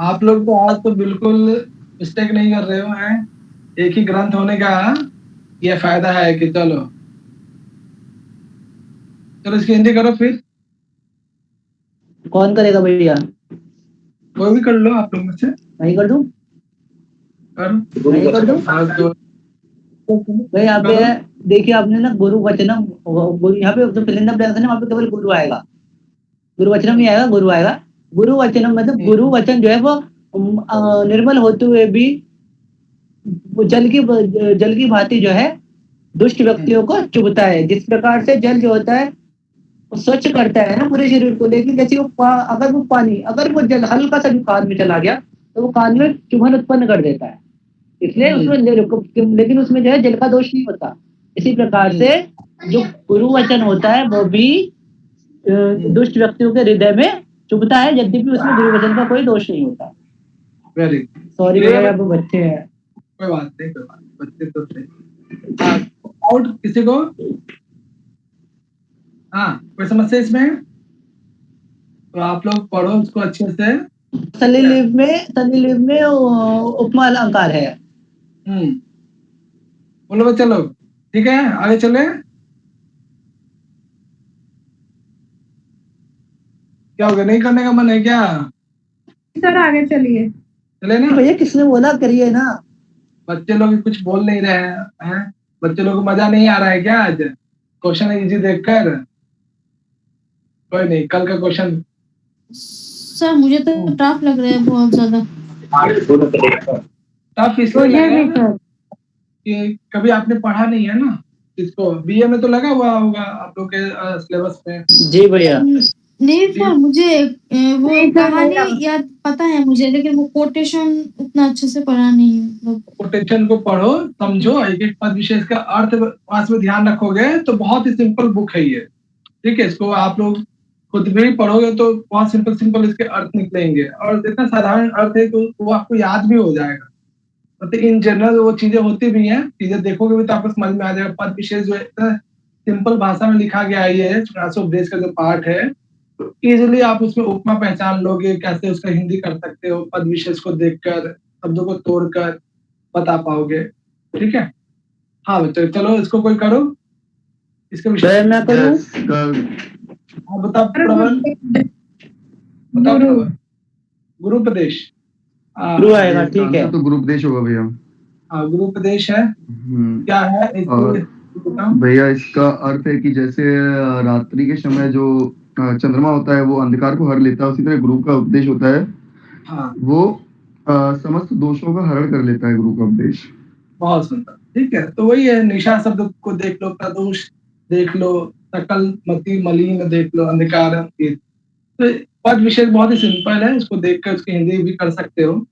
आप लोग तो आज तो बिल्कुल मिस्टेक नहीं कर रहे हो हैं। एक ही ग्रंथ होने का ये फायदा है कि चलो इसकी हिंदी करो फिर। कौन करेगा भैया? कोई भी कर लो आप लोग में से। मैं कर दूं? मैं कर दूं? भाई यहाँ पे देखिए, आपने ना गुरुवचनम, यहाँ पे जो फिलिंदा ब्लैंक्स है ना, वहाँ पे केवल गुरु आएगा, गुरुवचनम नहीं आएगा, गुरु आएगा। गुरुवचनम मतलब गुरु वचन जो है वो निर्मल होते हुए भी जल की भांति जो है दुष्ट व्यक्तियों को चुभता है। जिस प्रकार से जल जो होता है वो स्वच्छ करता है ना पूरे शरीर को, लेकिन जैसे अगर वो जल हल्का सा भी कान में चला गया तो वो कान में चुभन उत्पन्न कर देता है। इसलिए उसमें लेकिन उसमें जो है जल का दोष नहीं होता। इसी प्रकार से जो गुरुवचन होता है वो भी दुष्ट व्यक्तियों के हृदय में चुभता है, यद्यपि उसमें गुरुवचन का कोई दोष नहीं होता। वेरी सॉरी भैया, अब बच्चे हैं। कोई बात नहीं, बच्चे तो थे। आउट किसी को? हाँ, कोई समस्या इसमें? तो आप लोग पढ़ो उसको अच्छे से। सलीलिव में उपमा अलंकार है। बोलो बच्चे लोग, ठीक है आगे चले। क्या हो गया, नहीं करने का मन है क्या? सर आगे चलिए। चले ना भैया, किसने बोला करिए ना? बच्चे लोग कुछ बोल नहीं रहे हैं। बच्चे लोग को मजा नहीं आ रहा है क्या आज क्वेश्चन इजी देखकर? कोई नहीं, कल का क्वेश्चन। सर मुझे तो टफ लग रहा है बहुत ज्यादा। टफ इसलिए लग रहा है कि कभी आपने पढ़ा नहीं है ना इसको। बीए में तो लगा हुआ होगा आप लोग के सिलेबस में। जी भैया। नहीं सर, मुझे वो कहानी याद पता है मुझे, लेकिन वो कोटेशन उतना अच्छे से पढ़ा नहीं। मतलब कोटेशन को पढ़ो, समझो, एक एक पद विशेष का अर्थ पास में ध्यान रखोगे तो बहुत ही सिंपल बुक है ये। ठीक है, इसको आप लोग खुद भी पढ़ोगे तो बहुत सिंपल इसके अर्थ निकलेंगे, और इतना साधारण अर्थ है तो वो आपको याद भी हो जाएगा। मतलब इन जनरल वो चीजें होती भी हैं, चीजें देखोगे भी तो आपको समझ में आ जाएगा। पद विशेष जो है इतना सिंपल भाषा में लिखा गया ये है, उपदेश का जो पार्ट है, तो इजिली आप उसमें उपमा पहचान लोगे, कैसे उसका हिंदी कर सकते हो, पद विशेष को देखकर शब्दों को तोड़कर बता पाओगे। ठीक है, हाँ बच्चों चलो इसको कोई करो, इसके विषय मैं करूं? बताओ प्रबल, बताओ प्रबल। गुरुपदेश गुरु आएगा, ठीक है। तो गुरुपदेश होगा भैया। हाँ गुरुपदेश है। क्या है भैया? इसका अर्थ है कि जैसे रात्रि के समय जो चंद्रमा होता है वो अंधकार को हर लेता है, उसी तरह गुरु का उपदेश होता है। हाँ, वो समस्त दोषों का हरण कर लेता है, गुरु का उपदेश। बहुत सुंदर, ठीक है। तो वही है, निशा शब्द को देख लो, प्रदोष देख लो, सकल मति मलिन देख लो, अंधकार। तो पद विशेष बहुत ही सिंपल है, इसको देखकर उसकी हिंदी भी कर सकते हो।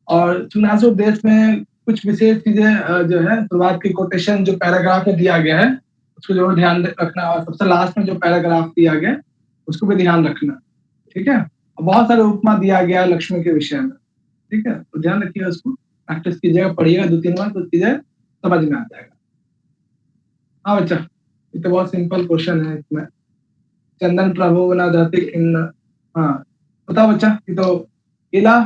और चुनाव उपदेश में कुछ विशेष चीजें जो है, शुरुआत की कोटेशन जो पैराग्राफ में दिया गया है उसको जरूर ध्यान रखना, और सबसे लास्ट में जो पैराग्राफ दिया गया उसको भी ध्यान रखना। ठीक है, बहुत सारे उपमा दिया गया है लक्ष्मी के विषय में। ठीक है, तो ध्यान रखिएगा, उसको प्रैक्टिस कीजिएगा, पढ़िएगा 2-3 बार तो चीजें समझ में आ जाएगा। हाँ बच्चा, ये तो बहुत सिंपल क्वेश्चन है इसमें। चंदन प्रभु न धरती खिन्न। हाँ बताओ बच्चा, ये तो इला।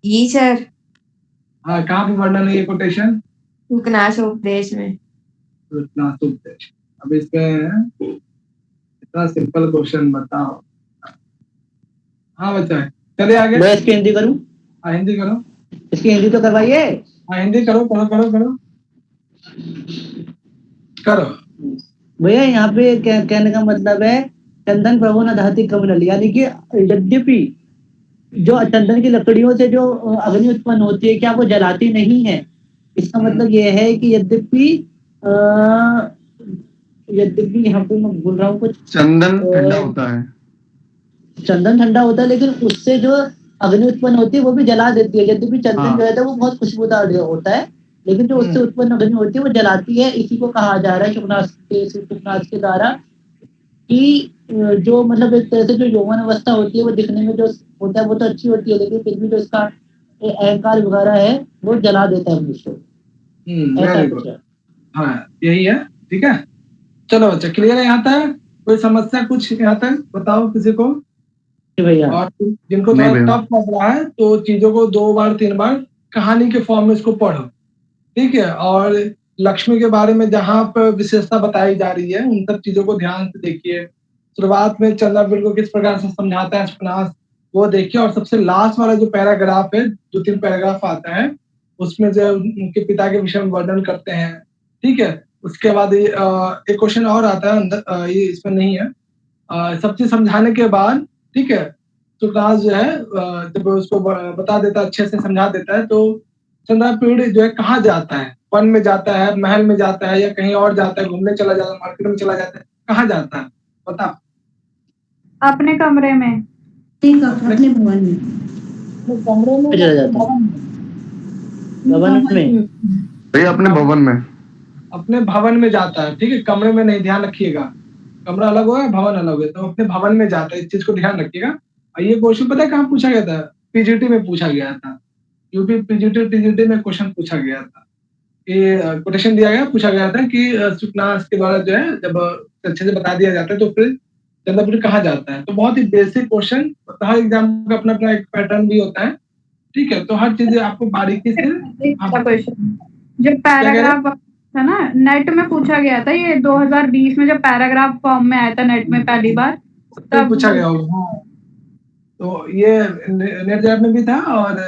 जी सर। हाँ, कहाँ पे वर्णन है ये कोटेशन? उपदेश में। उपदेश। अब इसमें इतना सिंपल क्वेश्चन बताओ। हाँ बच्चा, चलिए आगे। मैं इसकी हिंदी करूं? हाँ हिंदी करो। इसकी हिंदी तो करवाइए। हाँ हिंदी करो करो करो करो करो। भैया यहाँ पे कहने का मतलब है चंदन प्रभु न दहती कमल, यानी कि जो चंदन की लकड़ियों से जो अग्नि उत्पन्न होती है, क्या वो जलाती नहीं है? इसका मतलब ये है कि यद्यपि यहाँ पे मैं बोल रहा हूँ कुछ, चंदन ठंडा होता है। चंदन ठंडा होता है, लेकिन उससे जो अग्नि उत्पन्न होती है वो भी जला देती है। यद्यपि चंदन जो है वो बहुत खुशबूदार जो होता है, लेकिन जो उससे उत्पन्न अग्नि होती है वो जलाती है। इसी को कहा जा रहा है शुकनाथ के द्वारा कि जो मतलब एक तरह से जो यौवन अवस्था होती है वो दिखने में जो होता है वो तो अच्छी होती है, लेकिन फिर भी जो इसका अहंकार वगैरह है वो जला देता है मनुष्य को। ऐसा कुछ है। हाँ, यही है। ठीक है, चलो बच्चा, क्लियर है यहाँ तक? कोई समस्या कुछ यहाँ तक बताओ किसी को? भैया, और जिनको थोड़ा टफ लग रहा है तो चीजों को 2 बार 3 बार कहानी के फॉर्म में इसको पढ़ो, ठीक है? और लक्ष्मी के बारे में जहाँ पर विशेषता बताई जा रही है उन सब चीजों को ध्यान से देखिए। शुरुआत में चंद्रबिल को किस प्रकार से समझाता है शुकनाथ, वो देखिए। और सबसे लास्ट वाला जो पैराग्राफ है, 2-3 पैराग्राफ आता है, उसमें जो उनके पिता के विषय में वर्णन करते हैं, ठीक है? उसके बाद एक क्वेश्चन और आता है अंदर, ये इसमें नहीं है। सब चीज समझाने के बाद, ठीक है, शुकनाथ जो है जब उसको बता देता है, अच्छे से समझा देता है, तो चंद्रपीड़ जो है कहाँ जाता है? वन में जाता है, महल में जाता है, या कहीं और जाता है, घूमने चला जाता है, मार्केट में चला जाता है, कहाँ जाता है बता? अपने कमरे में। अपने भवन में। कमरे में चला जाता है भवन में। भैया अपने भवन में। अपने भवन में जाता है, ठीक है? कमरे में नहीं, ध्यान रखिएगा, कमरा अलग होगा, भवन अलग है, तो अपने भवन में जाता है, इस चीज को ध्यान रखिएगा। और ये क्वेश्चन पता है कहाँ पूछा गया था? पीजीटी में पूछा गया था। यूपी पीजीटी में क्वेश्चन पूछा गया था। ये कोटेशन दिया गया, पूछा गया था कि शुकनाथ के द्वारा जो है जब अच्छे से बता दिया जाता है तो फिर चंद्रपुर कहाँ जाता है। तो बहुत ही बेसिक क्वेश्चन, हर एग्जाम का अपना अपना एक पैटर्न भी होता है, ठीक है? तो हर चीज आपको बारीकी से क्वेश्चन जो पैराग्राफ था ना, नेट में पूछा गया था, ये 2020 में जब पैराग्राफ फॉर्म में आया था नेट में पहली बार, तब पूछा गया होगा। हाँ, तो ये नेट जैप में भी था और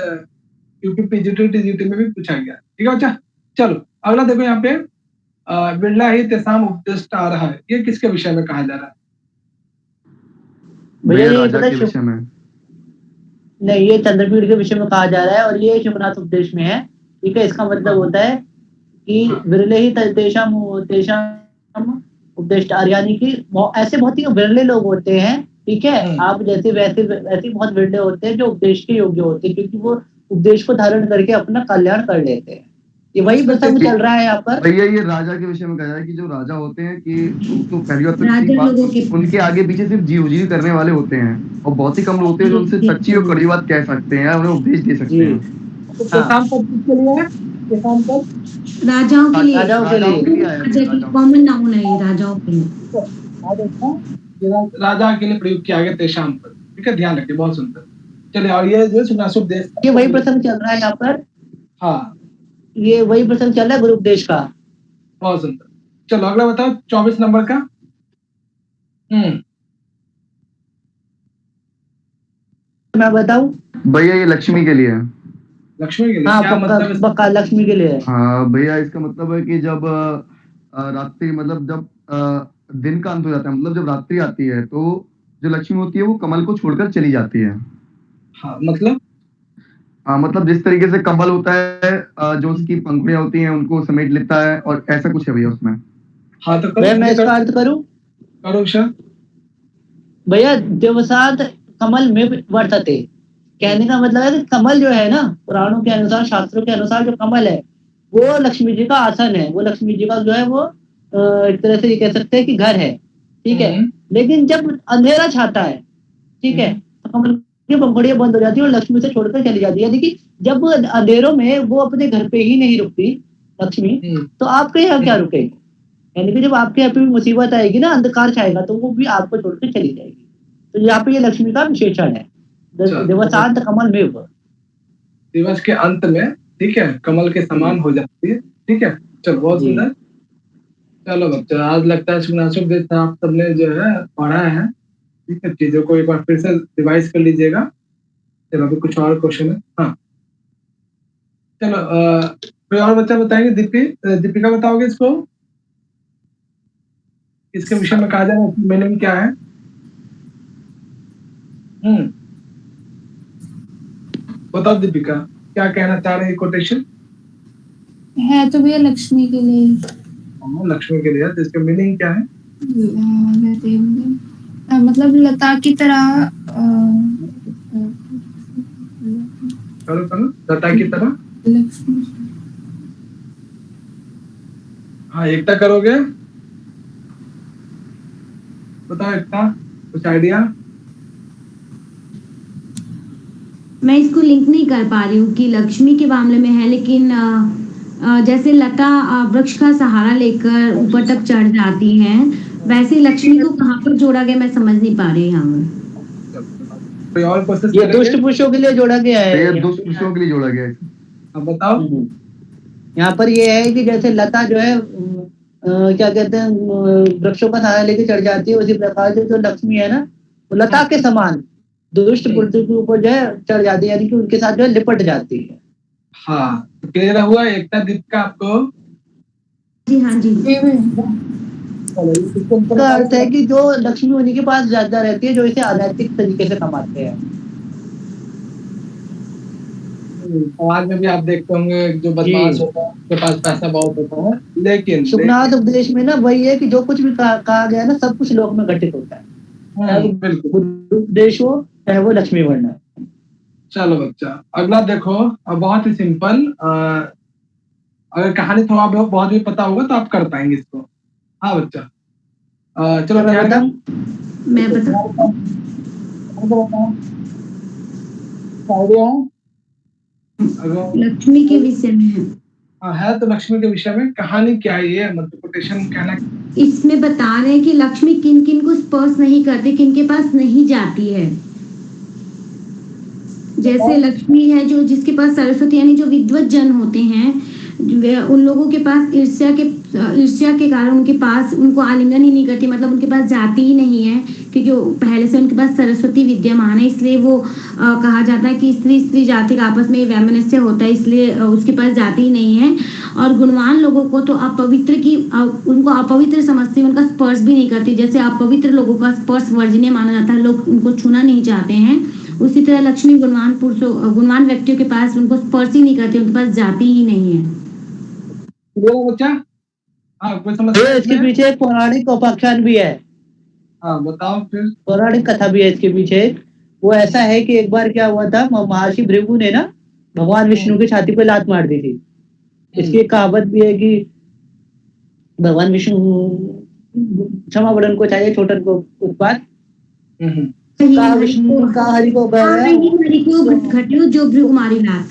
यूपी पीजीटी टीजीटी में भी पूछा गया, ठीक है बच्चा? चलो अगला देखो यहाँ पे, बिरला ही तेसाम उपदिष्ट आ रहा है, ये किसके विषय में कहा जा रहा है? भैया ये राजा के विषय में नहीं, ये चंद्रपीड़ के विषय में कहा जा रहा है और ये शुकनाथ उपदेश में है, ठीक है? इसका मतलब होता है कि बिरले ही तेषाम उपदेष्ट यानी कि ऐसे बहुत ही बिरले लोग होते हैं, ठीक है? आप जैसे वैसे बहुत बिरले होते हैं जो उपदेश के योग्य होते हैं, क्योंकि वो उपदेश को धारण करके अपना कल्याण कर लेते हैं। ये वही प्रसंग चल रहा है यहाँ पर। भैया ये राजा के विषय में कहा है कि जो राजा होते हैं कि तो पहली बात उनके आगे पीछे सिर्फ जीव करने वाले होते हैं, और बहुत ही कम लोग होते हैं जो उनसे सच्ची और कड़ी बात कह सकते हैं, उन्हें उपदेश दे सकते हैं। राजाओं के लिए कॉमन नाउन है, राजाओं के लिए। राजा के लिए प्रयोग किया गया तेषाम पर, ठीक है? ध्यान रखिए, बहुत सुंदर। चलिए, और ये जो शुकनाथ उपदेश, ये वही प्रसंग चल रहा है यहाँ पर। हाँ, ये वही प्रसंग चल रहा है गुरु उपदेश का। बहुत सुंदर। चलो अगला बताओ, 24 नंबर का। मैं बताऊं भैया? ये लक्ष्मी के लिए है। लक्ष्मी के लिए? हाँ, क्या मतलब? पक्का लक्ष्मी के लिए है। हाँ भैया, इसका मतलब है कि जब रात्रि, मतलब जब दिन का अंत हो जाता है, मतलब जब रात्रि आती है, तो जो लक्ष्मी होती है वो कमल को छोड़कर चली जाती है। हाँ, मतलब? हाँ, मतलब जिस तरीके से कमल होता है, जो उसकी पंखुड़ियां होती हैं उनको समेट लेता है, और ऐसा कुछ है भैया उसमें। हाँ, तो मैं इसका अर्थ करूं? करो भैया, देवसाद कमल में वर्तते, कहने का मतलब है कि कमल जो है ना, पुराणों के अनुसार, शास्त्रों के अनुसार जो कमल है वो लक्ष्मी जी का आसन है, वो लक्ष्मी जी का जो है वो एक तरह से ये कह सकते हैं कि घर है, ठीक है? लेकिन जब अंधेरा छाता है, ठीक है, तो कमल की पंखुड़ियां बंद हो जाती है और लक्ष्मी से छोड़कर चली जाती है। देखिए, जब अंधेरों में वो अपने घर पे ही नहीं रुकती लक्ष्मी, तो आपके यहाँ क्या रुकेगी? यानी कि जब आपके यहाँ पे मुसीबत आएगी ना, अंधकार छाएगा, तो वो भी आपको छोड़कर चली जाएगी। तो यहाँ पे ये लक्ष्मी का विशेषण है, देवसांत कमल में, दिवस के अंत में, ठीक है, कमल के समान हो जाती है, ठीक है? चलो, बहुत सुंदर। चलो बच्चा, आज लगता है शुकनाथ उपदेश आप सबने जो है पढ़ा है, ठीक है? चीजों को एक बार फिर से रिवाइज कर लीजिएगा। चलो अभी कुछ और क्वेश्चन है। हाँ, चलो कोई और बच्चा बताएंगे? दीपिका बताओगे इसको? इसके विषय में कहा जा रहा है, मीनिंग क्या है? बताओ दीपिका, क्या कहना चाह रहे हैं कोटेशन? है तो भैया लक्ष्मी के लिए। लक्ष्मी के लिए, तो इसका मीनिंग क्या है? मतलब लता की तरह करो लता की तरह। लक्ष्मी। हाँ, एकता करोगे? बताओ एकता, कुछ आइडिया? मैं इसको लिंक नहीं कर पा रही हूँ कि लक्ष्मी के मामले में है, लेकिन जैसे लता वृक्ष का सहारा लेकर ऊपर तक चढ़ जाती हैं, वैसे लक्ष्मी को कहाँ पर जोड़ा गया मैं समझ नहीं पा रही यहाँ। कोई और कोशिश ये करेंगे? दुष्ट पुरुषों के लिए जोड़ा गया है। ये दुष्ट पुरुषों के लिए जोड़ा गया है। अब बताओ। यहाँ पर ये है कि जैसे लता जो है क्या कहते हैं वृक्षों का सहारा लेके चढ़ जाती है, उसी प्रकार से जो लक्ष्मी है ना, वो लता के समान दुष्ट पुरुषों के ऊपर जो है चढ़ जाती है, यानी कि उनके साथ जो है लिपट जाती है। हाँ, क्लियर हुआ एकता दीपिका आपको? जी हाँ जी। इसका अर्थ है कि जो लक्ष्मी उन्हीं के पास ज्यादा रहती है जो इसे अनैतिक तरीके से कमाते हैं। समाज में भी आप देखते होंगे जो बदमाश होता है उसके पास पैसा बहुत होता है, लेकिन सुखनाथ उपदेश में ना वही है कि जो कुछ भी कहा गया है ना, सब कुछ लोक में घटित होता है, चाहे वो गुरु उपदेश हो चाहे वो लक्ष्मी वर्णन। चलो बच्चा, अगला देखो। अब बहुत ही सिंपल, अगर कहानी थोड़ा बहुत भी पता होगा तो आप कर पाएंगे इसको। हाँ बच्चा, चलो मैं बताऊं? लक्ष्मी के विषय में है। है तो लक्ष्मी के विषय में कहानी क्या है ये, मतलब कोटेशन कहना। इसमें बता रहे हैं कि लक्ष्मी किन किन को स्पर्श नहीं करती, किन के पास नहीं जाती है। जैसे लक्ष्मी है जो जिसके पास सरस्वती यानी जो विद्वत जन होते हैं, उन लोगों के पास ईर्ष्या के कारण उनके पास उनको आलिंगन ही नहीं करती, मतलब उनके पास जाती ही नहीं है, क्योंकि पहले से उनके पास सरस्वती विद्यमान है। इसलिए वो कहा जाता है कि स्त्री जाति का आपस में वैमनस्य होता है, इसलिए उसके पास जाती ही नहीं है। और गुणवान लोगों को तो उनको अपवित्र समझती है, उनका स्पर्श भी नहीं करती। जैसे अपवित्र लोगों का स्पर्श वर्जनीय माना जाता है, लोग उनको छूना नहीं चाहते हैं, उसी तरह लक्ष्मी गुणवान व्यक्तियों के पास उनको स्पर्श ही नहीं करती, उनके पास जाती ही नहीं है। बच्चा, कोई समस्या है? इसके पीछे एक पौराणिक उपाख्यान भी है। बताओ फिर। पौराणिक कथा भी है इसके पीछे। वो ऐसा है कि एक बार क्या हुआ था, महर्षि भृगु ने ना भगवान विष्णु की छाती पर लात मार दी थी। इसकी एक कहावत भी है कि भगवान विष्णु क्षमा वरण को चाहिए छोटा उत्पाद विष्णु का हरि को घटियो जो भृगु मारी लात,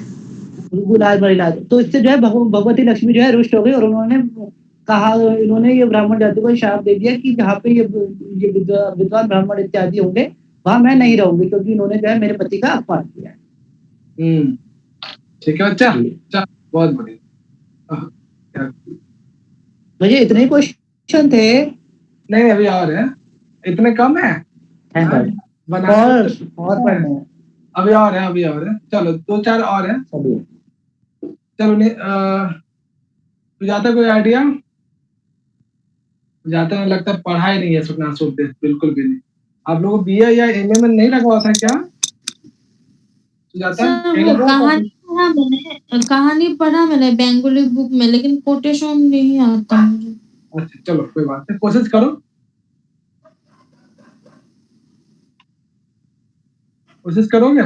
भृगु लाल मारी लात। तो इससे जो है भगवती लक्ष्मी जो है रुष्ट हो गई और उन्होंने कहा, इन्होंने ये ब्राह्मण जाति को शाप दे दिया कि जहाँ पे ये विद्वान ब्राह्मण इत्यादि होंगे वहां मैं नहीं रहूंगी, क्योंकि इन्होंने जो है मेरे पति का अपमान किया है। ठीक है बच्चा, बहुत बढ़िया। मुझे इतने ही क्वेश्चन थे। नहीं, अभी और है, इतने कम है और पढ़ने हैं। अभी और है। चलो 2-4 और है। चलो जाता कोई आइडिया? जाता नहीं, लगता पढ़ा ही नहीं है सुखनाथ उपदेश, बिल्कुल भी नहीं। आप लोगों को बीए या एमए में नहीं लगा था क्या? कहानी पढ़ा मैंने बंगाली बुक में, लेकिन कोटेशन नहीं आता मुझे। अच्छा चलो कोई बात नहीं, कोशिश करो। कोशिश करोगे?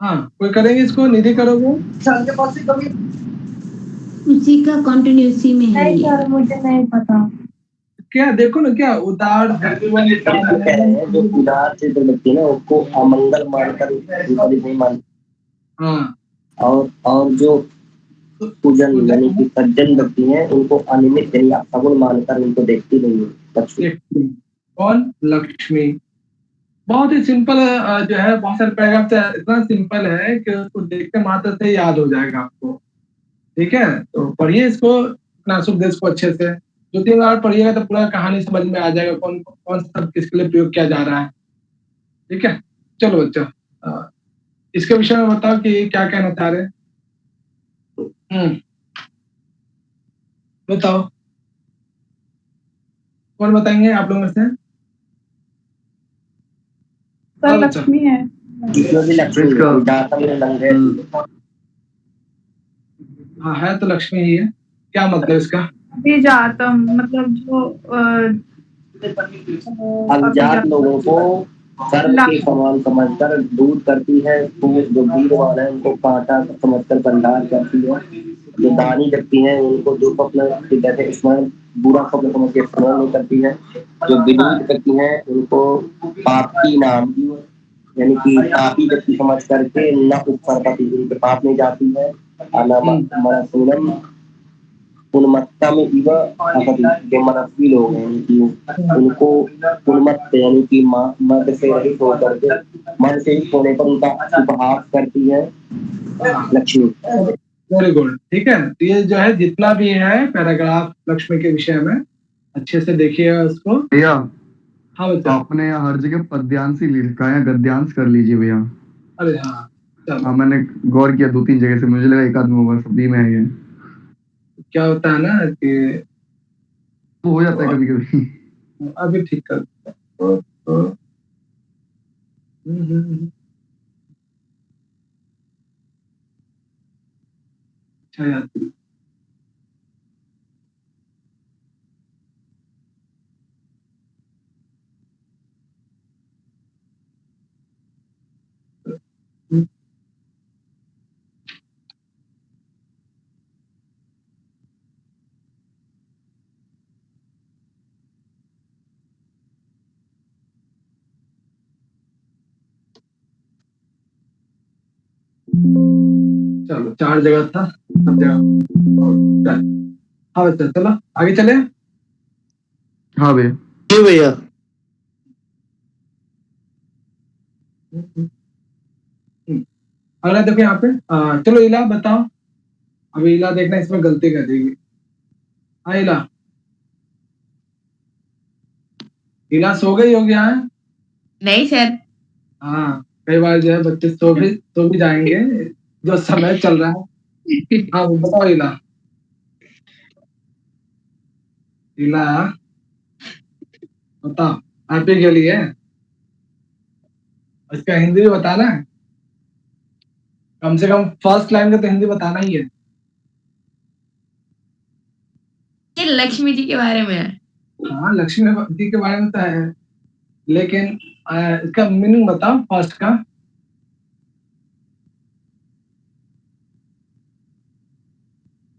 हाँ, कोई करेंगे इसको? निधि करोगे? उसी का कंटिन्यूसी में है ये। मुझे नहीं पता। क्या देखो ना, क्या उदार जो उदार से व्यक्ति है ना उसको अमंगल मानकर नहीं मानते। और जो पूजन यानी कि सज्जन व्यक्ति हैं उनको अनिमित यानी अवगुण मानकर उनको देखती नहीं है। कौन? लक्ष्मी। बहुत ही सिंपल जो है, बहुत सारे पैराग्राफ से इतना सिंपल है कि उसको देखते मात्र से याद हो जाएगा आपको। ठीक है, तो पढ़िए इसको, उपदेश को अच्छे से 2-3 बार पढ़िएगा तो पूरा कहानी समझ में आ जाएगा, कौन सा शब्द किसके लिए प्रयोग किया जा रहा है। ठीक है, चलो बच्चा, इसके विषय में बताओ कि क्या कहना चाह रहे हैं। बताओ, कौन बताएंगे आप लोगों में से? सर लक्ष्मी है। इसमें भी लक्ष्मी है, जातक में लंग है। हाँ है तो लक्ष्मी ही है। क्या मतलब इसका? अभिजातम मतलब जो अभिजात लोगों को सर्प के समान समझकर दूर करती है, तो जो वीरवान है उनको कांटा समझकर बंधार करती है, जो दानी व्यक्ति हैं उनको दुर्स्वप्न की जैसे स्मरण बुरा स्वप्न समझ के स्मरण नहीं करती है, जो विनीत व्यक्ति हैं उनको पापी नाम यानी कि पापी व्यक्ति समझ करके न उत्सर्गति उनके पाप नहीं जाती है। अनामसूलम उन्मत्ता में जो मनस्वी लोग हैं कि उनको उन्मत्त यानी कि मद से रहित होकर के मन से ही होने पर उनका उपहास करती है लक्ष्मी। वेरी गुड, ठीक है। तो ये जो है जितना भी है पैराग्राफ लक्ष्मी के विषय में अच्छे से देखिएगा उसको। भैया हाँ बच्चा। आपने हर जगह पद्यांश ही लिखा है, गद्यांश कर लीजिए भैया। अरे हाँ चलो। हाँ मैंने गौर किया 2-3 जगह से, मुझे लगा एक आध में होगा, सभी में है ये। क्या होता है ना कि वो हो जाता है कभी कभी। अभी ठीक कर अच्छा यार। चलो 4 जगह था, सब जगह। हाँ बच्चा चलो आगे चले। हाँ भैया। जी भैया। अगला देखो यहाँ पे। चलो इला बताओ। अभी इला देखना, इसमें गलती कर देगी। हाँ इला, इला सो गई हो गया है? नहीं सर। हाँ कई बार जो है बच्चे सो भी जाएंगे जो समय चल रहा है। हाँ बताओ इला। इला बताओ, हैप्पी के लिए इसका हिंदी भी बताना है, कम से कम फर्स्ट लाइन का तो हिंदी बताना ही है। ये लक्ष्मी जी के बारे में है। हाँ लक्ष्मी जी के बारे में तो है, लेकिन इसका मीनिंग बताओ फर्स्ट का।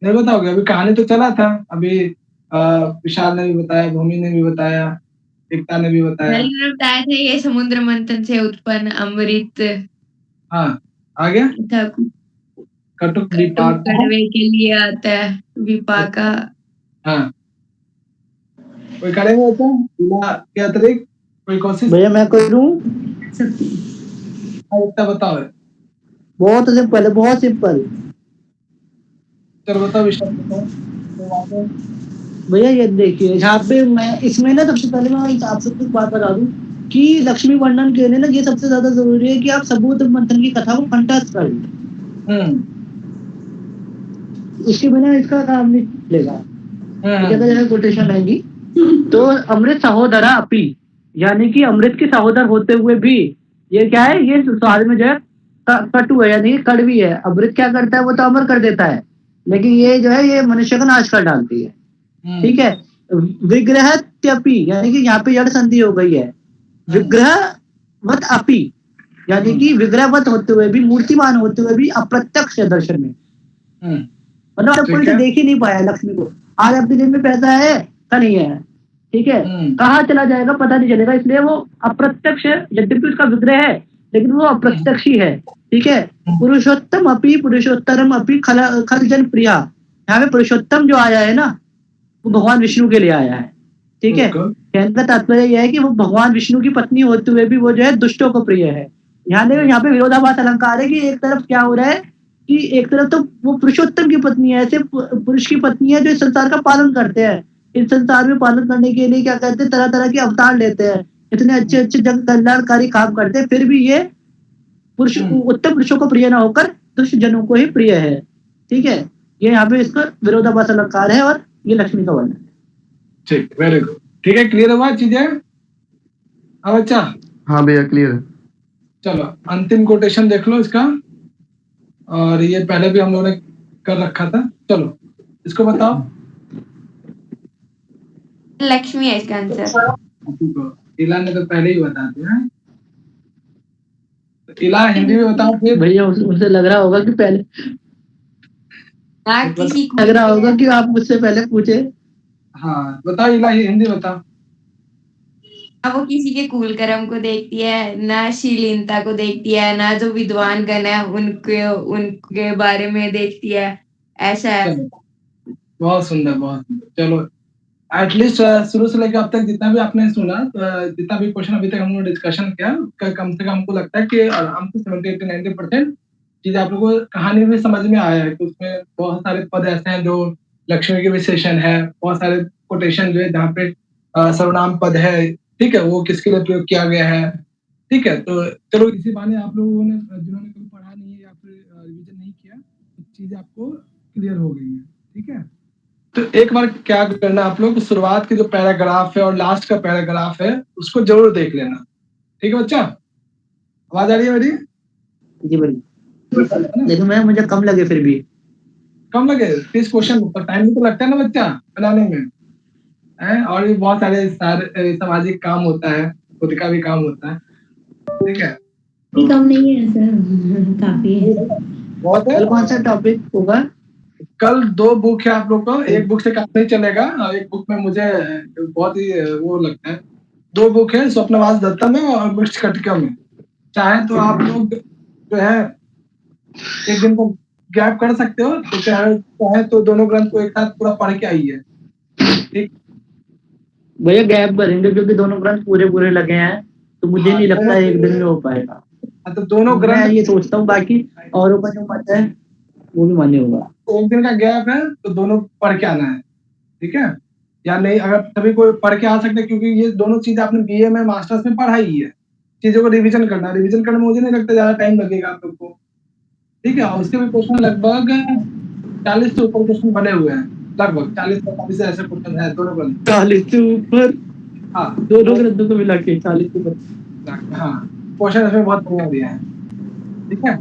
नहीं बताओगे? अभी कहानी तो चला था अभी। विशाल ने भी बताया, भूमि ने भी बताया, एकता ने भी बताया। मैंने बताया था ये समुद्र मंथन से उत्पन्न अमृत। हाँ आगे था। कटुक विपाक कड़वे के लिए आता है विपाका। हाँ कोई करेंगे तो इला के अतिरिक्त कोई कोशिश? भैया मैं करूँ? हाँ, एकता बताओ। बहुत सिंपल है, बहुत सिंपल। चलो बताओ विशाल बताओ। भैया ये देखिए यहाँ पे मैं इसमें ना सबसे पहले मैं आपसे कुछ बात बता दूं कि लक्ष्मी वर्णन के लिए ना ये सबसे ज्यादा जरूरी है कि आप समुद्र मंथन की कथा को कंठस्थ कर लें। इसके बिना इसका काम नहीं चलेगा। जगह जगह कोटेशन आएगी। तो अमृत सहोदरा अपी, यानी कि अमृत की सहोदर होते हुए भी ये क्या है, ये स्वाद में जो है कटु है, यानी कि कड़वी है। अमृत क्या करता है, वो तो अमर कर देता है, लेकिन ये जो है ये मनुष्य का नाश कर डालती है। ठीक है। विग्रह त्यपी, यानी कि यहाँ पे यड़ संधि हो गई है। विग्रहवत अपी, यानी कि विग्रहवत होते हुए भी, मूर्तिमान होते हुए भी अप्रत्यक्ष है दर्शन में। मतलब कोई से देख ही नहीं पाया लक्ष्मी को। आज आपके दिन में पैसा है का नहीं है, ठीक है, कहाँ चला जाएगा पता नहीं चलेगा, इसलिए वो अप्रत्यक्ष है। यद्यपि उसका विग्रह है लेकिन वो अप्रत्यक्ष ही है। ठीक है। पुरुषोत्तम अपी पुरुषोत्तरम अपी खल जन प्रिया, यहाँ पे पुरुषोत्तम जो आया है ना वो भगवान विष्णु के लिए आया है। ठीक है। कहने का तात्पर्य यह है कि वो भगवान विष्णु की पत्नी होते हुए भी वो जो है दुष्टों को प्रिय है। यहाँ पे विरोधाभास अलंकार है कि एक तरफ क्या हो रहा है कि एक तरफ तो वो पुरुषोत्तम की पत्नी है, ऐसे पुरुष की पत्नी है जो इस संसार का पालन करते हैं। इस संसार में पालन करने के लिए क्या करते हैं, तरह तरह के अवतार लेते हैं, इतने अच्छे अच्छे जन कल्याणकारी काम करते हैं, फिर भी ये पुरुष उत्तम पुरुषों को प्रिय ना होकर दुष्ट जनों को ही प्रिय है। ठीक है। ये यहाँ पे इसका विरोधाभास अलंकार है और ये लक्ष्मी का वर्णन है। ठीक, वेरी गुड। ठीक है, क्लियर हुआ चीजें? हाँ बच्चा। हाँ भैया क्लियर है। चलो अंतिम कोटेशन देख लो इसका, और ये पहले भी हम लोगों ने कर रखा था। चलो इसको बताओ। लक्ष्मी है इसका आंसर। इला ने तो पहले ही बता दिया। इला हिंदी में बताओ फिर। भैया उनसे लग रहा होगा कि पहले ना किसी को लग रहा होगा कि आप मुझसे पहले पूछे। हाँ बताओ इला, हिंदी बताओ। ना वो किसी के कूल कर्म को देखती है, ना शीलीनता को देखती है, ना जो विद्वान गण है उनके उनके बारे में देखती है, ऐसा है। चलो बहुत सुंदर, बहुत सुंदर। चलो एटलीस्ट शुरू से लेकर अब तक जितना भी आपने सुना, जितना भी क्वेश्चन अभी तक हम लोग डिस्कशन किया, उसका कम से कम हमको लगता है कि आराम से 70-90% चीज आप लोगों को कहानी में समझ में आया है कि उसमें बहुत सारे पद ऐसे हैं जो लक्ष्मी के विशेषण है, बहुत सारे कोटेशन जो है जहाँ पे सर्वनाम पद है, ठीक है, वो किसके लिए प्रयोग किया गया है, ठीक है। तो चलो इसी बहाने आप लोगों ने जिन्होंने कभी पढ़ा नहीं है या फिर रिविजन नहीं किया, तो चीजें आपको क्लियर हो गई है, ठीक है। तो एक बार क्या करना आप लोग, शुरुआत की जो पैराग्राफ है और लास्ट का पैराग्राफ है उसको जरूर देख लेना, ठीक है बच्चा। आवाज आ रही है मेरी? जी भैया लेकिन मैं मुझे कम लगे फिर भी। कम लगे 30 क्वेश्चन पर टाइम भी तो लगता है ना बच्चा बनाने में, है? और भी बहुत सारे सामाजिक काम होता है, खुद का भी काम होता है, ठीक है। कम नहीं है सर, काफी है। बहुत है। कल कौन सा टॉपिक होगा? कल 2 बुक है आप लोग को, एक बुक से काम नहीं चलेगा, और एक बुक में मुझे बहुत ही वो लगता है। 2 बुक है, स्वप्नवास दत्ता में और मृत कटिका में। चाहे तो आप लोग जो है एक दिन को गैप कर सकते हो, तो चाहे तो दोनों ग्रंथ को एक साथ पूरा पढ़ के आइए, ठीक। भैया गैप भरेंगे क्योंकि दोनों ग्रंथ पूरे पूरे लगे हैं, तो मुझे हाँ, नहीं लगता एक दिन में हो पाएगा। तो दोनों मैं ग्रंथ ये सोचता हूँ, बाकी औरों का जो मत है वो भी मान्य होगा। एक दिन का गैप है तो दोनों पढ़ के आना है, ठीक है। या नहीं, अगर सभी को पढ़ के आ सकते हैं, क्योंकि ये दोनों चीज आपने बीए में मास्टर्स में पढ़ाई ही है, चीजों को रिवीजन करना, रिवीजन करने में मुझे नहीं लगता ज्यादा टाइम लगेगा आप लोग को, ठीक है। और उसके भी क्वेश्चन लगभग 40 से ऊपर क्वेश्चन बने हुए हैं, लगभग 40-45 ऐसे क्वेश्चन है दोनों ग्रंथ। 40 से ऊपर? हाँ दोनों ग्रंथों को मिला के 40 से ऊपर। हाँ क्वेश्चन इसमें बहुत बढ़िया दिया है, ठीक है।